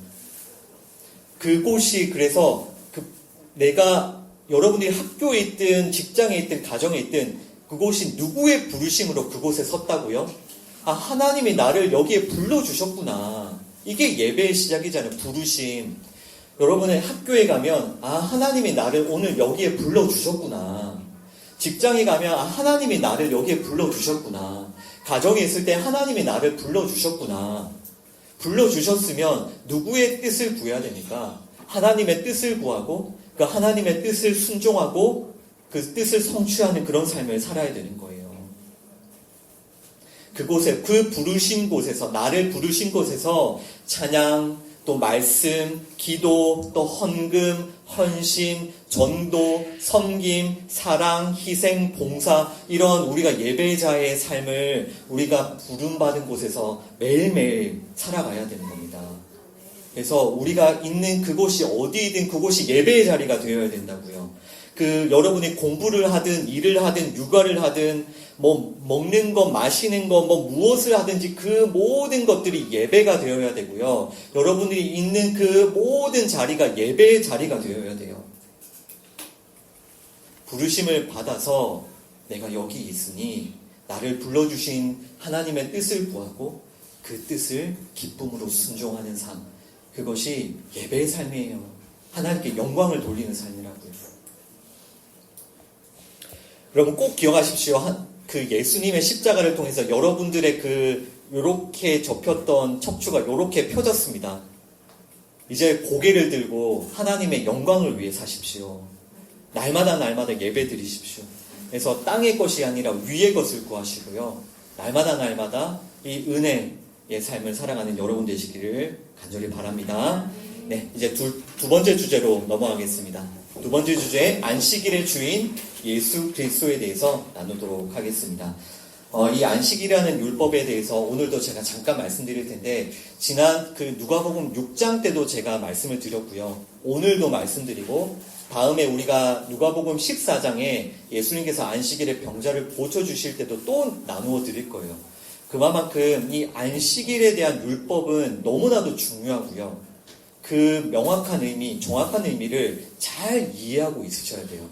그곳이, 그래서 내가 여러분들이 학교에 있든 직장에 있든 가정에 있든 그곳이 누구의 부르심으로 그곳에 섰다고요? 아, 하나님이 나를 여기에 불러주셨구나. 이게 예배의 시작이잖아요. 부르심. 여러분의 학교에 가면 아, 하나님이 나를 오늘 여기에 불러주셨구나. 직장에 가면 아, 하나님이 나를 여기에 불러주셨구나. 가정에 있을 때 하나님이 나를 불러주셨구나. 불러주셨으면 누구의 뜻을 구해야 되니까 하나님의 뜻을 구하고 그 하나님의 뜻을 순종하고 그 뜻을 성취하는 그런 삶을 살아야 되는 거예요. 그곳에, 그 부르신 곳에서, 나를 부르신 곳에서 찬양, 또 말씀, 기도, 또 헌금, 헌신, 전도, 섬김, 사랑, 희생, 봉사, 이런 우리가 예배자의 삶을 우리가 부름받은 곳에서 매일매일 살아가야 되는 겁니다. 그래서 우리가 있는 그곳이 어디이든 그곳이 예배의 자리가 되어야 된다고요. 여러분이 공부를 하든 일을 하든 육아를 하든 뭐 먹는 거 마시는 거 뭐 무엇을 하든지 그 모든 것들이 예배가 되어야 되고요. 여러분들이 있는 그 모든 자리가 예배의 자리가 되어야 돼요. 부르심을 받아서 내가 여기 있으니 나를 불러주신 하나님의 뜻을 구하고 그 뜻을 기쁨으로 순종하는 삶, 그것이 예배의 삶이에요. 하나님께 영광을 돌리는 삶이라고요. 여러분 꼭 기억하십시오. 그 예수님의 십자가를 통해서 여러분들의 요렇게 접혔던 척추가 요렇게 펴졌습니다. 이제 고개를 들고 하나님의 영광을 위해 사십시오. 날마다 예배 드리십시오. 그래서 땅의 것이 아니라 위의 것을 구하시고요. 날마다 이 은혜의 삶을 살아가는 여러분 되시기를 간절히 바랍니다. 네, 이제 두 번째 주제로 넘어가겠습니다. 두 번째 주제, 안식일의 주인 예수 그리스도에 대해서 나누도록 하겠습니다. 이 안식이라는 율법에 대해서 오늘도 제가 잠깐 말씀드릴 텐데, 지난 누가복음 6장 때도 제가 말씀을 드렸고요. 오늘도 말씀드리고, 다음에 우리가 누가복음 14장에 예수님께서 안식일에 병자를 고쳐주실 때도 또 나누어 드릴 거예요. 그만큼 이 안식일에 대한 율법은 너무나도 중요하고요. 그 명확한 의미, 정확한 의미를 잘 이해하고 있으셔야 돼요.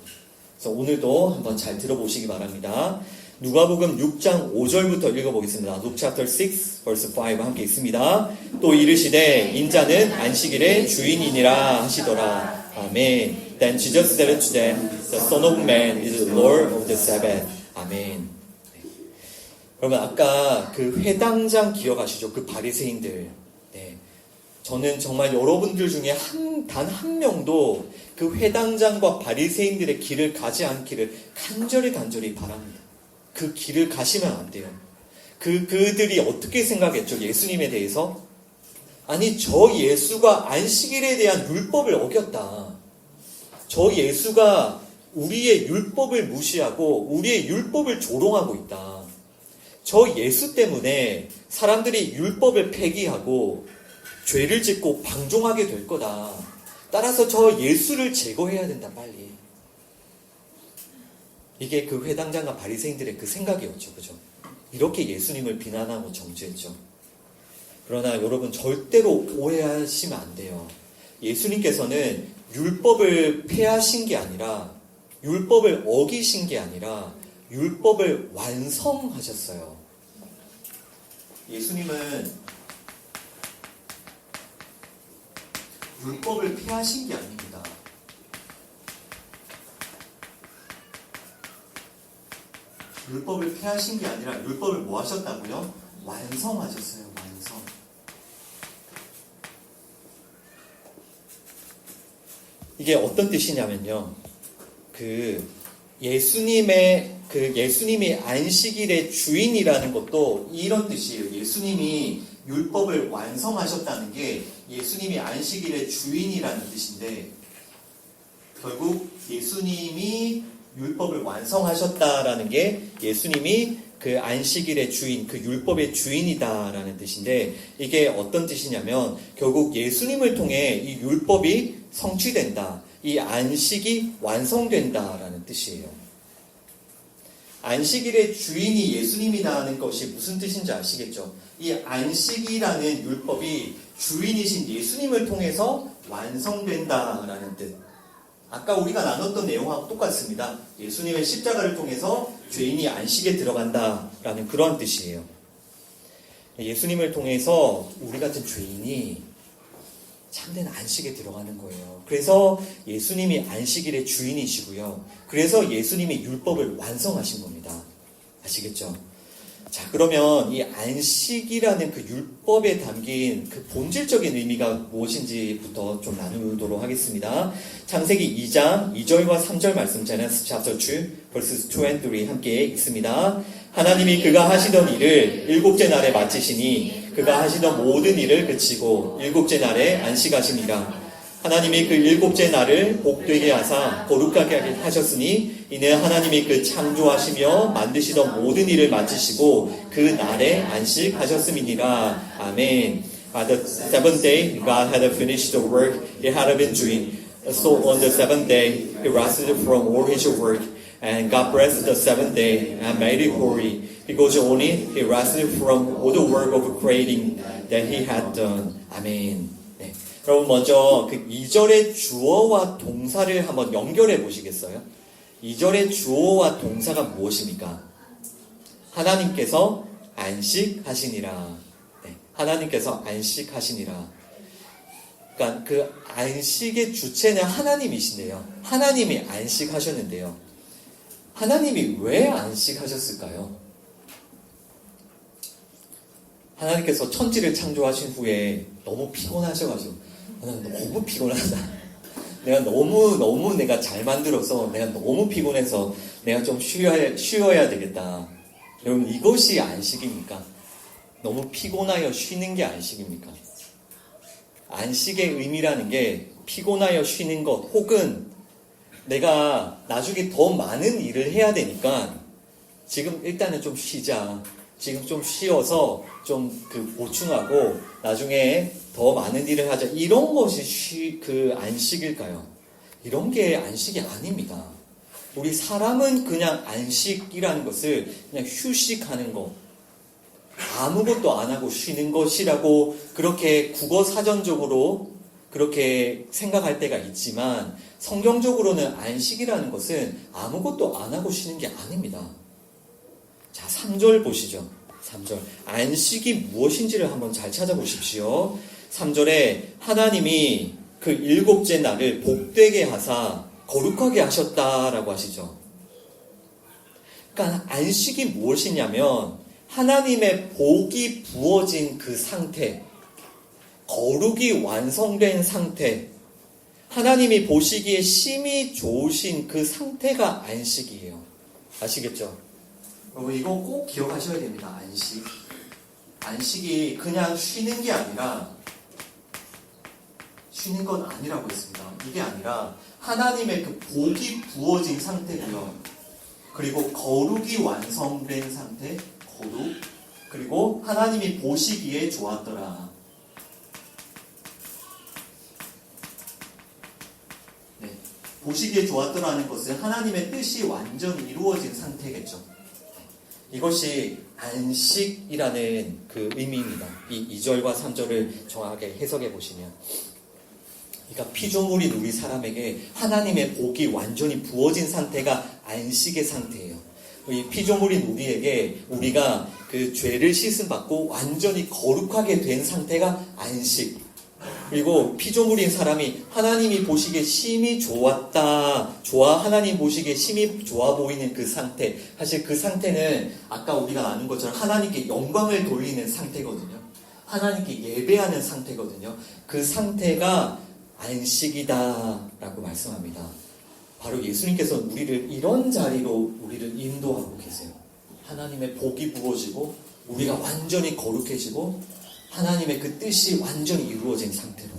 그래서 오늘도 한번 잘 들어보시기 바랍니다. 누가복음 6장 5절부터 읽어보겠습니다. Luke chapter 6 verse 5 함께 있습니다. 또 이르시되 인자는 안식일의 주인이니라 하시더라. 아멘. Then Jesus said to them, The Son of Man is the Lord of the Sabbath. 아멘. 여러분 아까 그 회당장 기억하시죠? 그 바리새인들. 네. 저는 정말 여러분들 중에 단 한 명도 그 회당장과 바리새인들의 길을 가지 않기를 간절히 바랍니다. 그 길을 가시면 안 돼요. 그들이 어떻게 생각했죠? 예수님에 대해서? 아니, 저 예수가 안식일에 대한 율법을 어겼다. 저 예수가 우리의 율법을 무시하고 우리의 율법을 조롱하고 있다. 저 예수 때문에 사람들이 율법을 폐기하고 죄를 짓고 방종하게 될 거다. 따라서 저 예수를 제거해야 된다, 빨리. 이게 그 회당장과 바리새인들의 그 생각이었죠. 그죠? 이렇게 예수님을 비난하고 정죄했죠. 그러나 여러분 절대로 오해하시면 안 돼요. 예수님께서는 율법을 폐하신 게 아니라 율법을 어기신 게 아니라 율법을 완성하셨어요. 예수님은 율법을 폐하신 게 아닙니다. 율법을 폐하신 게 아니라 율법을 뭐 하셨다고요? 완성하셨어요. 완성. 이게 어떤 뜻이냐면요. 예수님이 안식일의 주인이라는 것도 이런 뜻이에요. 예수님이 율법을 완성하셨다는 게 예수님이 안식일의 주인이라는 뜻인데, 결국 예수님이 율법을 완성하셨다라는 게 예수님이 그 안식일의 주인, 그 율법의 주인이다라는 뜻인데, 이게 어떤 뜻이냐면 결국 예수님을 통해 이 율법이 성취된다, 이 안식이 완성된다라는 뜻이에요. 안식일의 주인이 예수님이라는 것이 무슨 뜻인지 아시겠죠? 이 안식이라는 율법이 주인이신 예수님을 통해서 완성된다라는 뜻. 아까 우리가 나눴던 내용하고 똑같습니다. 예수님의 십자가를 통해서 죄인이 안식에 들어간다라는 그런 뜻이에요. 예수님을 통해서 우리 같은 죄인이 참된 안식에 들어가는 거예요. 그래서 예수님이 안식일의 주인이시고요. 그래서 예수님이 율법을 완성하신 겁니다. 아시겠죠? 자, 그러면 이 안식이라는 그 율법에 담긴 그 본질적인 의미가 무엇인지부터 좀 나누도록 하겠습니다. 창세기 2장 2절과 3절 말씀, Genesis chapter 2, verses 2 and 3 함께 읽습니다. 하나님이 그가 하시던 일을 일곱째 날에 마치시니 그가 하시던 모든 일을 그치고 일곱째 날에 안식하시니라. 하나님이 그 일곱째 날을 복되게 하사 거룩하게 하셨으니 이는 하나님이 그 창조하시며 만드시던 모든 일을 마치시고 그 날에 안식하셨음이니라. 아멘. The seventh day God had finished the work He had been doing. So on the seventh day He rested from all His work, and God blessed the seventh day and made it holy, because only He rested from all the work of creating that He had done. 아멘. 네. 여러분 먼저 그 2절의 주어와 동사를 한번 연결해 보시겠어요? 2절의 주어와 동사가 무엇입니까? 하나님께서 안식하시니라. 네. 하나님께서 안식하시니라. 그러니까 그 안식의 주체는 하나님이신데요. 하나님이 안식하셨는데요. 하나님이 왜 안식하셨을까요? 하나님께서 천지를 창조하신 후에 너무 피곤하셔가지고, 나는 너무 피곤하다. 내가 잘 만들어서 내가 너무 피곤해서 내가 좀 쉬어야 되겠다. 여러분, 이것이 안식입니까? 너무 피곤하여 쉬는 게 안식입니까? 안식의 의미라는 게 피곤하여 쉬는 것, 혹은 내가 나중에 더 많은 일을 해야 되니까 지금 일단은 좀 쉬자. 지금 좀 쉬어서 좀 보충하고 나중에 더 많은 일을 하자. 이런 것이 안식일까요? 이런 게 안식이 아닙니다. 우리 사람은 그냥 안식이라는 것을 그냥 휴식하는 것, 아무것도 안 하고 쉬는 것이라고 그렇게 국어 사전적으로 그렇게 생각할 때가 있지만 성경적으로는 안식이라는 것은 아무것도 안 하고 쉬는 게 아닙니다. 자, 3절 보시죠. 3절. 안식이 무엇인지를 한번 잘 찾아보십시오. 3절에 하나님이 그 일곱째 날을 복되게 하사 거룩하게 하셨다라고 하시죠. 그러니까 안식이 무엇이냐면 하나님의 복이 부어진 그 상태, 거룩이 완성된 상태, 하나님이 보시기에 심히 좋으신 그 상태가 안식이에요. 아시겠죠? 여러분 이거 꼭 기억하셔야 됩니다. 안식. 안식이 그냥 쉬는 게 아니라 쉬는 건 아니라고 했습니다. 이게 아니라 하나님의 그 복이 부어진 상태고요. 그리고 거룩이 완성된 상태, 거룩. 그리고 하나님이 보시기에 좋았더라. 네, 보시기에 좋았더라는 것은 하나님의 뜻이 완전히 이루어진 상태겠죠. 이것이 안식이라는 그 의미입니다. 이 2절과 3절을 정확하게 해석해 보시면, 그러니까 피조물인 우리 사람에게 하나님의 복이 완전히 부어진 상태가 안식의 상태예요. 이 피조물인 우리에게 우리가 그 죄를 씻음 받고 완전히 거룩하게 된 상태가 안식. 그리고 피조물인 사람이 하나님이 보시기에 심히 좋았다. 하나님 보시기에 심히 좋아 보이는 그 상태. 사실 그 상태는 아까 우리가 아는 것처럼 하나님께 영광을 돌리는 상태거든요. 하나님께 예배하는 상태거든요. 그 상태가 안식이다 라고 말씀합니다. 바로 예수님께서 우리를 이런 자리로 우리를 인도하고 계세요. 하나님의 복이 부어지고 우리가 완전히 거룩해지고 하나님의 그 뜻이 완전히 이루어진 상태로.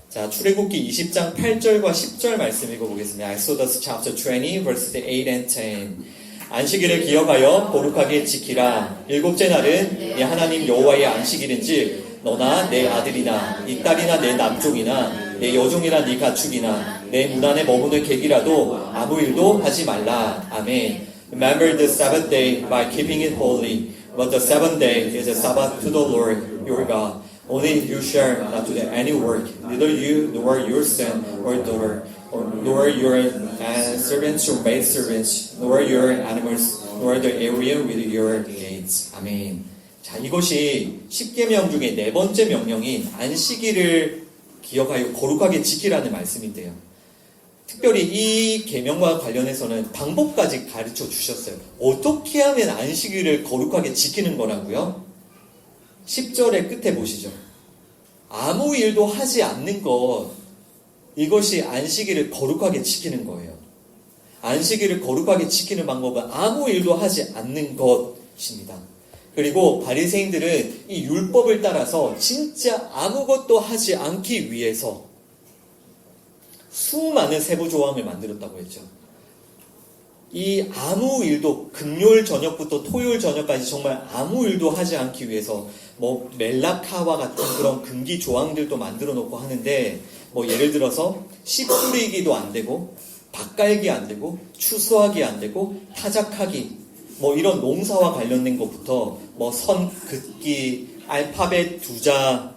자, 출애굽기 20장 8절과 10절 말씀 읽어보겠습니다. Exodus chapter 20 verses 8 and 10. 안식일을 기억하여 거룩하게 지키라. 일곱째 날은 네 하나님 여호와의 안식일인즉 너나 내 아들이나 네 딸이나 내 남종이나 내 여종이나 네 가축이나 내 문 안에 머무는 객이라도 아무 일도 하지 말라. 아멘. Remember the Sabbath day by keeping it holy. But the seventh day is a Sabbath to the Lord your God. Only you shall not do any work, neither you nor your son or daughter, nor your servants or maidservants, nor your animals, nor the area with your gates. 아멘. 자, 이것이 10계명 중에 네 번째 명령인 안식일을 기억하여 거룩하게 지키라는 말씀인데요. 특별히 이 계명과 관련해서는 방법까지 가르쳐 주셨어요. 어떻게 하면 안식일을 거룩하게 지키는 거라고요? 10절의 끝에 보시죠. 아무 일도 하지 않는 것, 이것이 안식일을 거룩하게 지키는 거예요. 안식일을 거룩하게 지키는 방법은 아무 일도 하지 않는 것입니다. 그리고 바리새인들은 이 율법을 따라서 진짜 아무것도 하지 않기 위해서 수많은 세부 조항을 만들었다고 했죠. 이 아무 일도 금요일 저녁부터 토요일 저녁까지 정말 아무 일도 하지 않기 위해서 뭐 멜라카와 같은 그런 금기 조항들도 만들어 놓고 하는데, 뭐 예를 들어서 씨 뿌리기도 안 되고 밭 갈기 안 되고 추수하기 안 되고 타작하기, 뭐 이런 농사와 관련된 것부터 뭐 선 긋기, 알파벳 2자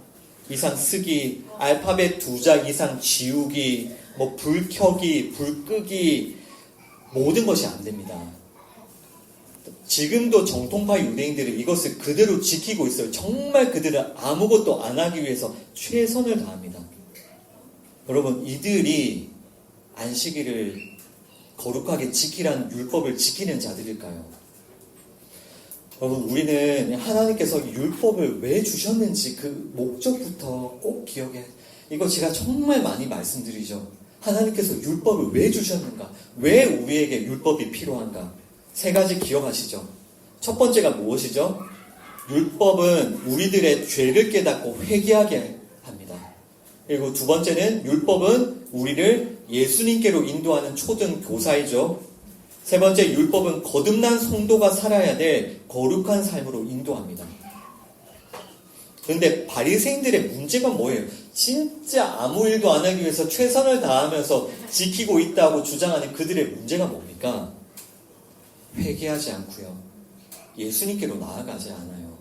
이상 쓰기, 알파벳 2자 이상 지우기, 뭐 불 켜기, 불 끄기, 모든 것이 안 됩니다. 지금도 정통파 유대인들은 이것을 그대로 지키고 있어요. 정말 그들은 아무것도 안 하기 위해서 최선을 다합니다. 여러분, 이들이 안식일을 거룩하게 지키라는 율법을 지키는 자들일까요? 여러분, 우리는 하나님께서 율법을 왜 주셨는지 그 목적부터 꼭 기억해. 이거 제가 정말 많이 말씀드리죠. 하나님께서 율법을 왜 주셨는가? 왜 우리에게 율법이 필요한가? 세 가지 기억하시죠? 첫 번째가 무엇이죠? 율법은 우리들의 죄를 깨닫고 회개하게 합니다. 그리고 두 번째는 율법은 우리를 예수님께로 인도하는 초등 교사이죠. 세 번째, 율법은 거듭난 성도가 살아야 될 거룩한 삶으로 인도합니다. 그런데 바리새인들의 문제가 뭐예요? 진짜 아무 일도 안 하기 위해서 최선을 다하면서 지키고 있다고 주장하는 그들의 문제가 뭡니까? 회개하지 않고요. 예수님께로 나아가지 않아요.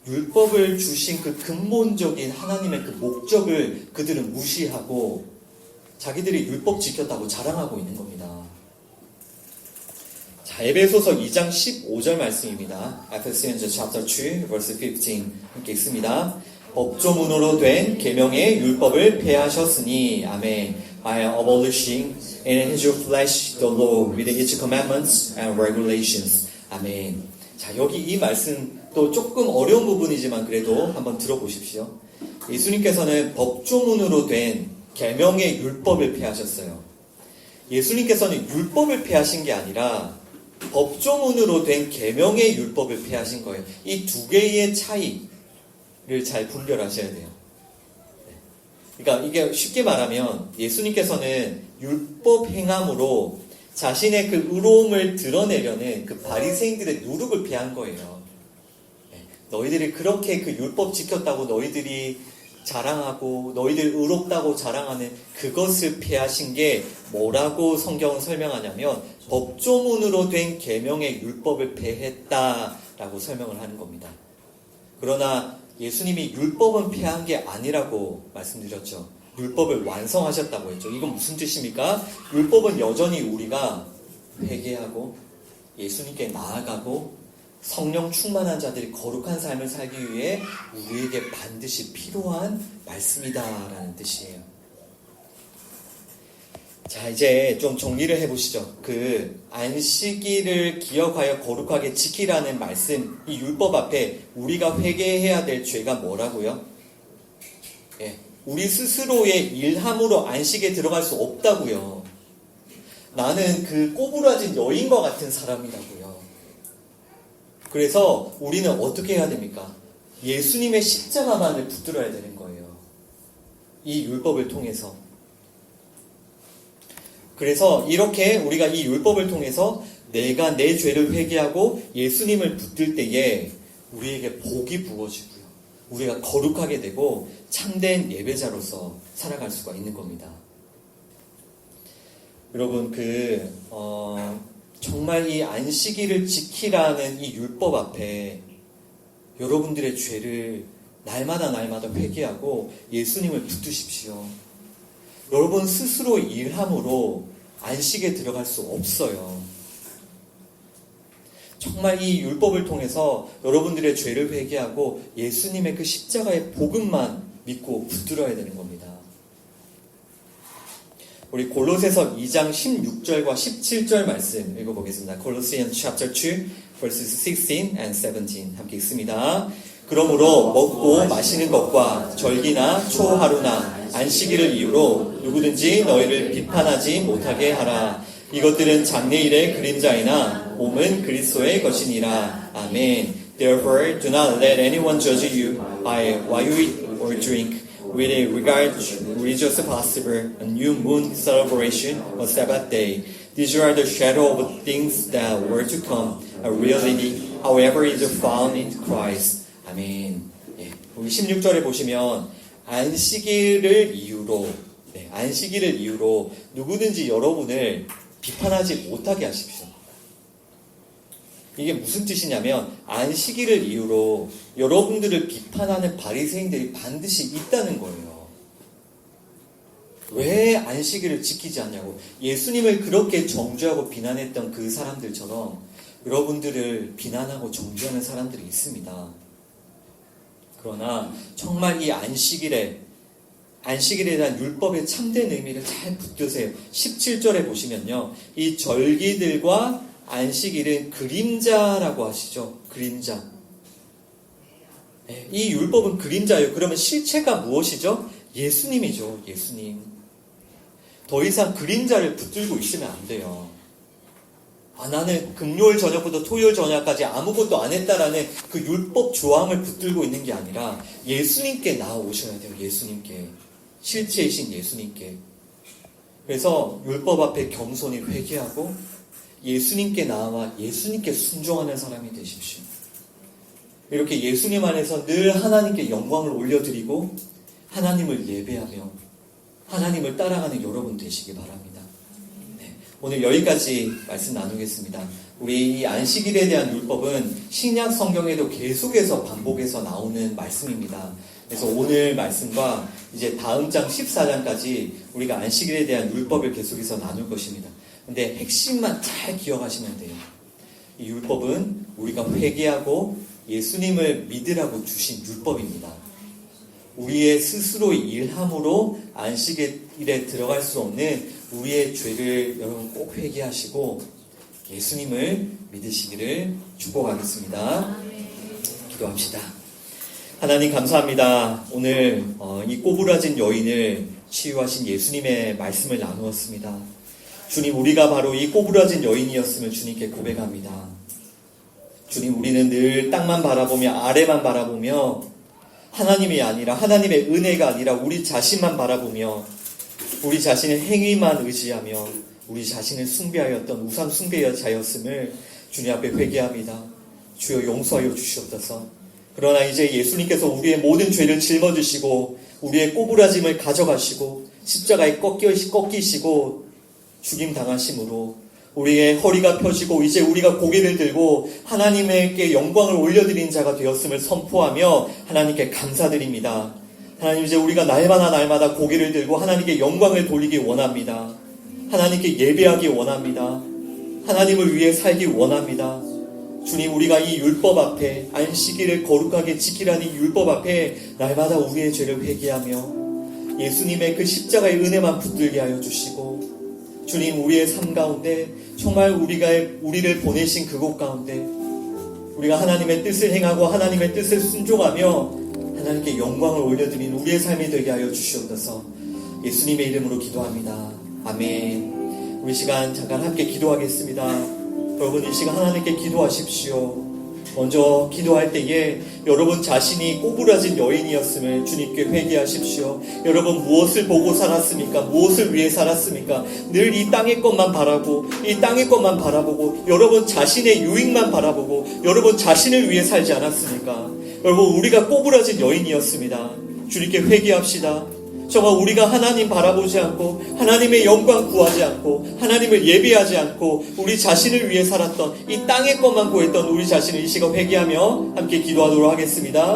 율법을 주신 그 근본적인 하나님의 그 목적을 그들은 무시하고 자기들이 율법 지켰다고 자랑하고 있는 겁니다. 자, 에베소서 2장 15절 말씀입니다. Ephesians chapter 2 verse 15 함께 읽습니다. 법조문으로 된 계명의 율법을 폐하셨으니 아멘. By abolishing in his flesh the law with its commandments and regulations. 아멘. 자, 여기 이 말씀 또 조금 어려운 부분이지만 그래도 한번 들어보십시오. 예수님께서는 법조문으로 된 계명의 율법을 폐하셨어요. 예수님께서는 율법을 폐하신 게 아니라 법조문으로 된 계명의 율법을 폐하신 거예요. 이 두 개의 차이를 잘 분별하셔야 돼요. 그러니까 이게 쉽게 말하면 예수님께서는 율법 행함으로 자신의 그 의로움을 드러내려는 그 바리새인들의 누룩을 폐한 거예요. 너희들이 그렇게 그 율법 지켰다고 너희들이 자랑하고 너희들 의롭다고 자랑하는 그것을 폐하신 게 뭐라고 성경은 설명하냐면 법조문으로 된 계명의 율법을 폐했다라고 설명을 하는 겁니다. 그러나 예수님이 율법은 폐한 게 아니라고 말씀드렸죠. 율법을 완성하셨다고 했죠. 이건 무슨 뜻입니까? 율법은 여전히 우리가 회개하고 예수님께 나아가고 성령 충만한 자들이 거룩한 삶을 살기 위해 우리에게 반드시 필요한 말씀이다라는 뜻이에요. 자, 이제 좀 정리를 해보시죠. 그 안식일을 기억하여 거룩하게 지키라는 말씀, 이 율법 앞에 우리가 회개해야 될 죄가 뭐라고요? 예, 우리 스스로의 일함으로 안식에 들어갈 수 없다고요. 나는 그 꼬부라진 여인과 같은 사람이라고요. 그래서 우리는 어떻게 해야 됩니까? 예수님의 십자가만을 붙들어야 되는 거예요. 이 율법을 통해서. 그래서 이렇게 우리가 이 율법을 통해서 내가 내 죄를 회개하고 예수님을 붙들 때에 우리에게 복이 부어지고요. 우리가 거룩하게 되고 참된 예배자로서 살아갈 수가 있는 겁니다. 여러분 정말 이 안식일을 지키라는 이 율법 앞에 여러분들의 죄를 날마다 회개하고 예수님을 붙드십시오. 여러분 스스로 일함으로 안식에 들어갈 수 없어요. 정말 이 율법을 통해서 여러분들의 죄를 회개하고 예수님의 그 십자가의 복음만 믿고 붙들어야 되는 겁니다. 우리 골로새서 2장 16절과 17절 말씀 읽어보겠습니다. Colossians chapter 2 verses 16 and 17 함께 읽습니다. 그러므로 먹고 마시는 것과 절기나 초하루나 안식일을 이유로 누구든지 너희를 비판하지 못하게 하라. 이것들은 장래일의 그림자이나 몸은 그리스도의 것이니라. 아멘. Therefore do not let anyone judge you by what you eat or drink, with a regard to religious festival, a new moon celebration, a Sabbath day. These are the shadow of things that were to come. A reality, however, is found in Christ. 아멘. 예, 우리 16절에 보시면 안식일을 이유로 누구든지 여러분을 비판하지 못하게 하십시오. 이게 무슨 뜻이냐면 안식일을 이유로 여러분들을 비판하는 바리새인들이 반드시 있다는 거예요. 왜 안식일을 지키지 않냐고. 예수님을 그렇게 정죄하고 비난했던 그 사람들처럼 여러분들을 비난하고 정죄하는 사람들이 있습니다. 그러나 정말 이 안식일에 대한 율법의 참된 의미를 잘 붙드세요. 17절에 보시면요. 이 절기들과 안식일은 그림자라고 하시죠. 그림자. 이 율법은 그림자예요. 그러면 실체가 무엇이죠? 예수님이죠. 예수님. 더 이상 그림자를 붙들고 있으면 안 돼요. 나는 금요일 저녁부터 토요일 저녁까지 아무것도 안 했다라는 그 율법 조항을 붙들고 있는 게 아니라 예수님께 나아오셔야 돼요. 예수님께. 실체이신 예수님께. 그래서 율법 앞에 겸손히 회개하고 예수님께 나아와 예수님께 순종하는 사람이 되십시오. 이렇게 예수님 안에서 늘 하나님께 영광을 올려드리고 하나님을 예배하며 하나님을 따라가는 여러분 되시기 바랍니다. 네. 오늘 여기까지 말씀 나누겠습니다. 우리 이 안식일에 대한 율법은 신약 성경에도 계속해서 반복해서 나오는 말씀입니다. 그래서 오늘 말씀과 이제 다음 장 14장까지 우리가 안식일에 대한 율법을 계속해서 나눌 것입니다. 근데 핵심만 잘 기억하시면 돼요. 이 율법은 우리가 회개하고 예수님을 믿으라고 주신 율법입니다. 우리의 스스로의 일함으로 안식일에 들어갈 수 없는 우리의 죄를 여러분 꼭 회개하시고 예수님을 믿으시기를 축복하겠습니다. 기도합시다. 하나님 감사합니다. 오늘 이 꼬부라진 여인을 치유하신 예수님의 말씀을 나누었습니다. 주님, 우리가 바로 이 꼬부라진 여인이었음을 주님께 고백합니다. 주님, 우리는 늘 땅만 바라보며 아래만 바라보며 하나님이 아니라 하나님의 은혜가 아니라 우리 자신만 바라보며 우리 자신의 행위만 의지하며 우리 자신을 숭배하였던 우상 숭배자였음을 주님 앞에 회개합니다. 주여 용서하여 주시옵소서. 그러나 이제 예수님께서 우리의 모든 죄를 짊어지시고 우리의 꼬부라짐을 가져가시고 십자가에 꺾이시고 죽임 당하심으로 우리의 허리가 펴지고 이제 우리가 고개를 들고 하나님께 영광을 올려드린 자가 되었음을 선포하며 하나님께 감사드립니다. 하나님, 이제 우리가 날마다 고개를 들고 하나님께 영광을 돌리기 원합니다. 하나님께 예배하기 원합니다. 하나님을 위해 살기 원합니다. 주님, 우리가 이 율법 앞에 안식일을 거룩하게 지키라는 이 율법 앞에 날마다 우리의 죄를 회개하며 예수님의 그 십자가의 은혜만 붙들게 하여 주시고 주님, 우리의 삶 가운데 정말 우리를 보내신 그곳 가운데 우리가 하나님의 뜻을 행하고 하나님의 뜻을 순종하며 하나님께 영광을 올려드리는 우리의 삶이 되게 하여 주시옵소서. 예수님의 이름으로 기도합니다. 아멘. 우리 시간 잠깐 함께 기도하겠습니다. 여러분, 이 시간 하나님께 기도하십시오. 먼저 기도할 때에 여러분 자신이 꼬부라진 여인이었음을 주님께 회개하십시오. 여러분, 무엇을 보고 살았습니까? 무엇을 위해 살았습니까? 늘 이 땅의 것만 바라보고 이 땅의 것만 바라보고 여러분 자신의 유익만 바라보고 여러분 자신을 위해 살지 않았습니까? 여러분, 우리가 꼬부라진 여인이었습니다. 주님께 회개합시다. 정말 우리가 하나님 바라보지 않고 하나님의 영광 구하지 않고 하나님을 예배하지 않고 우리 자신을 위해 살았던 이 땅의 것만 구했던 우리 자신을 이 시간 회개하며 함께 기도하도록 하겠습니다.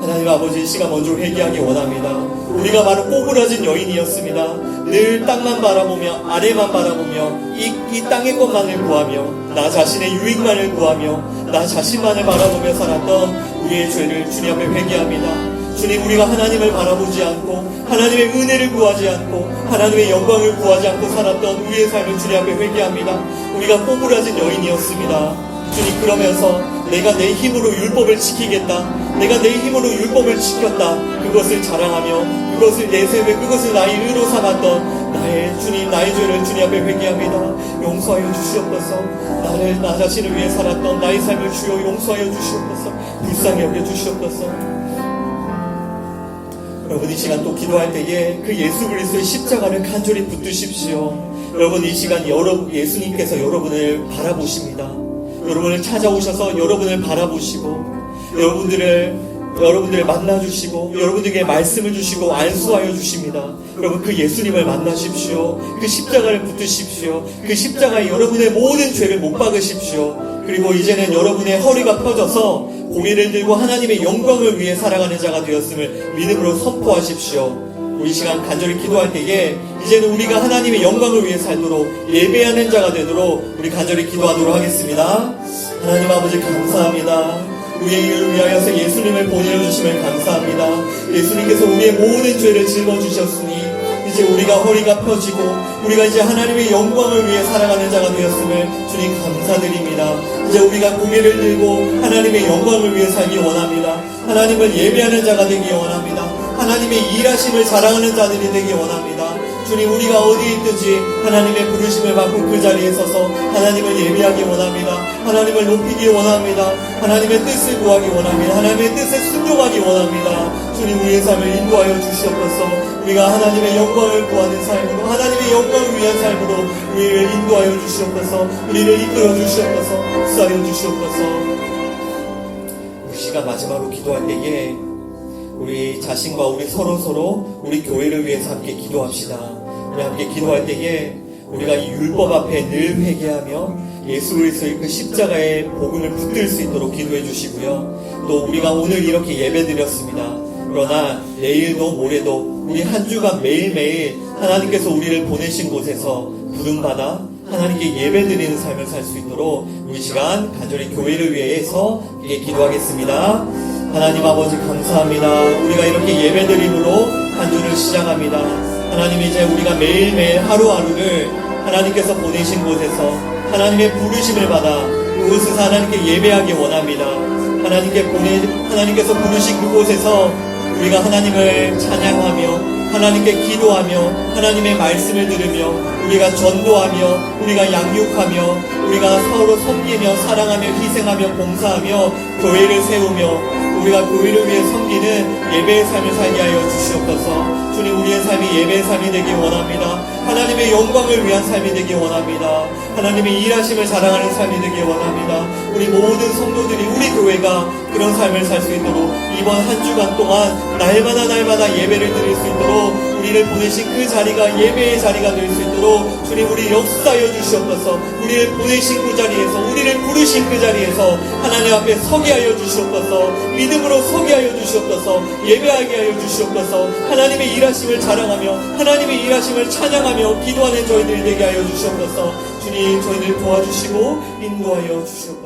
하나님 아버지, 이 시간 먼저 회개하기 원합니다. 우리가 바로 꼬부라진 여인이었습니다. 늘 땅만 바라보며 아래만 바라보며 이 땅의 것만을 구하며 나 자신의 유익만을 구하며 나 자신만을 바라보며 살았던 우리의 죄를 주님 앞에 회개합니다. 주님, 우리가 하나님을 바라보지 않고 하나님의 은혜를 구하지 않고 하나님의 영광을 구하지 않고 살았던 우리의 삶을 주님 앞에 회개합니다. 우리가 꼬부라진 여인이었습니다. 주님, 그러면서 내가 내 힘으로 율법을 지키겠다, 내가 내 힘으로 율법을 지켰다, 그것을 자랑하며 그것을 내세우며 그것을 나의 의로 삼았던 나의 죄를 주님 앞에 회개합니다. 용서하여 주시옵소서. 나 자신을 위해 살았던 나의 삶을 주여 용서하여 주시옵소서. 불쌍히 여겨 주시옵소서. 여러분, 이 시간 또 기도할 때에 그 예수 그리스도의 십자가를 간절히 붙드십시오. 여러분, 이 시간 예수님께서 여러분을 바라보십니다. 여러분을 찾아오셔서 여러분을 바라보시고 여러분들을 만나주시고 여러분들에게 말씀을 주시고 안수하여 주십니다. 여러분, 그 예수님을 만나십시오. 그 십자가를 붙드십시오. 그 십자가에 여러분의 모든 죄를 못 박으십시오. 그리고 이제는 여러분의 허리가 펴져서 고개를 들고 하나님의 영광을 위해 살아가는 자가 되었음을 믿음으로 선포하십시오. 우리 시간 간절히 기도할 때에 이제는 우리가 하나님의 영광을 위해 살도록 예배하는 자가 되도록 우리 간절히 기도하도록 하겠습니다. 하나님 아버지, 감사합니다. 우리의 일을 위하여서 예수님을 보내주심을 감사합니다. 예수님께서 우리의 모든 죄를 짊어주셨으니 이제 우리가 허리가 펴지고 우리가 이제 하나님의 영광을 위해 살아가는 자가 되었음을 주님 감사드립니다. 이제 우리가 고개를 들고 하나님의 영광을 위해 살기 원합니다. 하나님을 예배하는 자가 되기 원합니다. 하나님의 일하심을 자랑하는 자들이 되기 원합니다. 주님, 우리가 어디에 있든지 하나님의 부르심을 받고 그 자리에 서서 하나님을 예배하기 원합니다. 하나님을 높이기 원합니다. 하나님의 뜻을 구하기 원합니다. 하나님의 뜻에 순종하기 원합니다. 주님, 우리의 삶을 인도하여 주시옵소서. 우리가 하나님의 영광을 구하는 삶으로, 하나님의 영광을 위한 삶으로 우리를 인도하여 주시옵소서. 우리를 이끌어 주시옵소서. 역사하여 주시옵소서. 우리 시간 마지막으로 기도할 때에 우리 자신과 우리 서로 우리 교회를 위해서 함께 기도합시다. 우리 함께 기도할 때에 우리가 이 율법 앞에 늘 회개하며 예수 그리스도의 그 십자가의 복음을 붙들 수 있도록 기도해 주시고요. 또 우리가 오늘 이렇게 예배드렸습니다. 그러나 내일도 모레도 우리 한 주간 매일매일 하나님께서 우리를 보내신 곳에서 부름받아 하나님께 예배드리는 삶을 살 수 있도록 우리 시간 간절히 교회를 위해서 기도하겠습니다. 하나님 아버지 감사합니다. 우리가 이렇게 예배드림으로 한 주를 시작합니다. 하나님 이제 우리가 매일매일 하루하루를 하나님께서 보내신 곳에서 하나님의 부르심을 받아 그곳에서 하나님께 예배하기 원합니다. 하나님께서 부르신 그곳에서 우리가 하나님을 찬양하며 하나님께 기도하며 하나님의 말씀을 들으며 우리가 전도하며 우리가 양육하며 우리가 서로 섬기며 사랑하며 희생하며 봉사하며 교회를 세우며 우리가 교회를 위해 섬기는 예배의 삶을 살게 하여 주시옵소서. 주님 우리의 삶이 예배의 삶이 되기 원합니다. 하나님의 영광을 위한 삶이 되기 원합니다. 하나님의 일하심을 자랑하는 삶이 되기 원합니다. 우리 모든 성도들이 우리 교회가 그런 삶을 살 수 있도록 이번 한 주간 동안 날마다 예배를 드릴 수 있도록 우리를 보내신 그 자리가 예배의 자리가 될 수 있도록 주님 우리 역사하여 주시옵소서. 우리를 보내신 그 자리에서 우리를 부르신 그 자리에서 하나님 앞에 서게 하여 주시옵소서. 믿음으로 서게 하여 주시옵소서. 예배하게 하여 주시옵소서. 하나님의 일하심을 자랑하며 하나님의 일하심을 찬양하며 기도하는 저희들이 되게 하여 주시옵소서. 주님 저희들 도와주시고 인도하여 주시옵소서.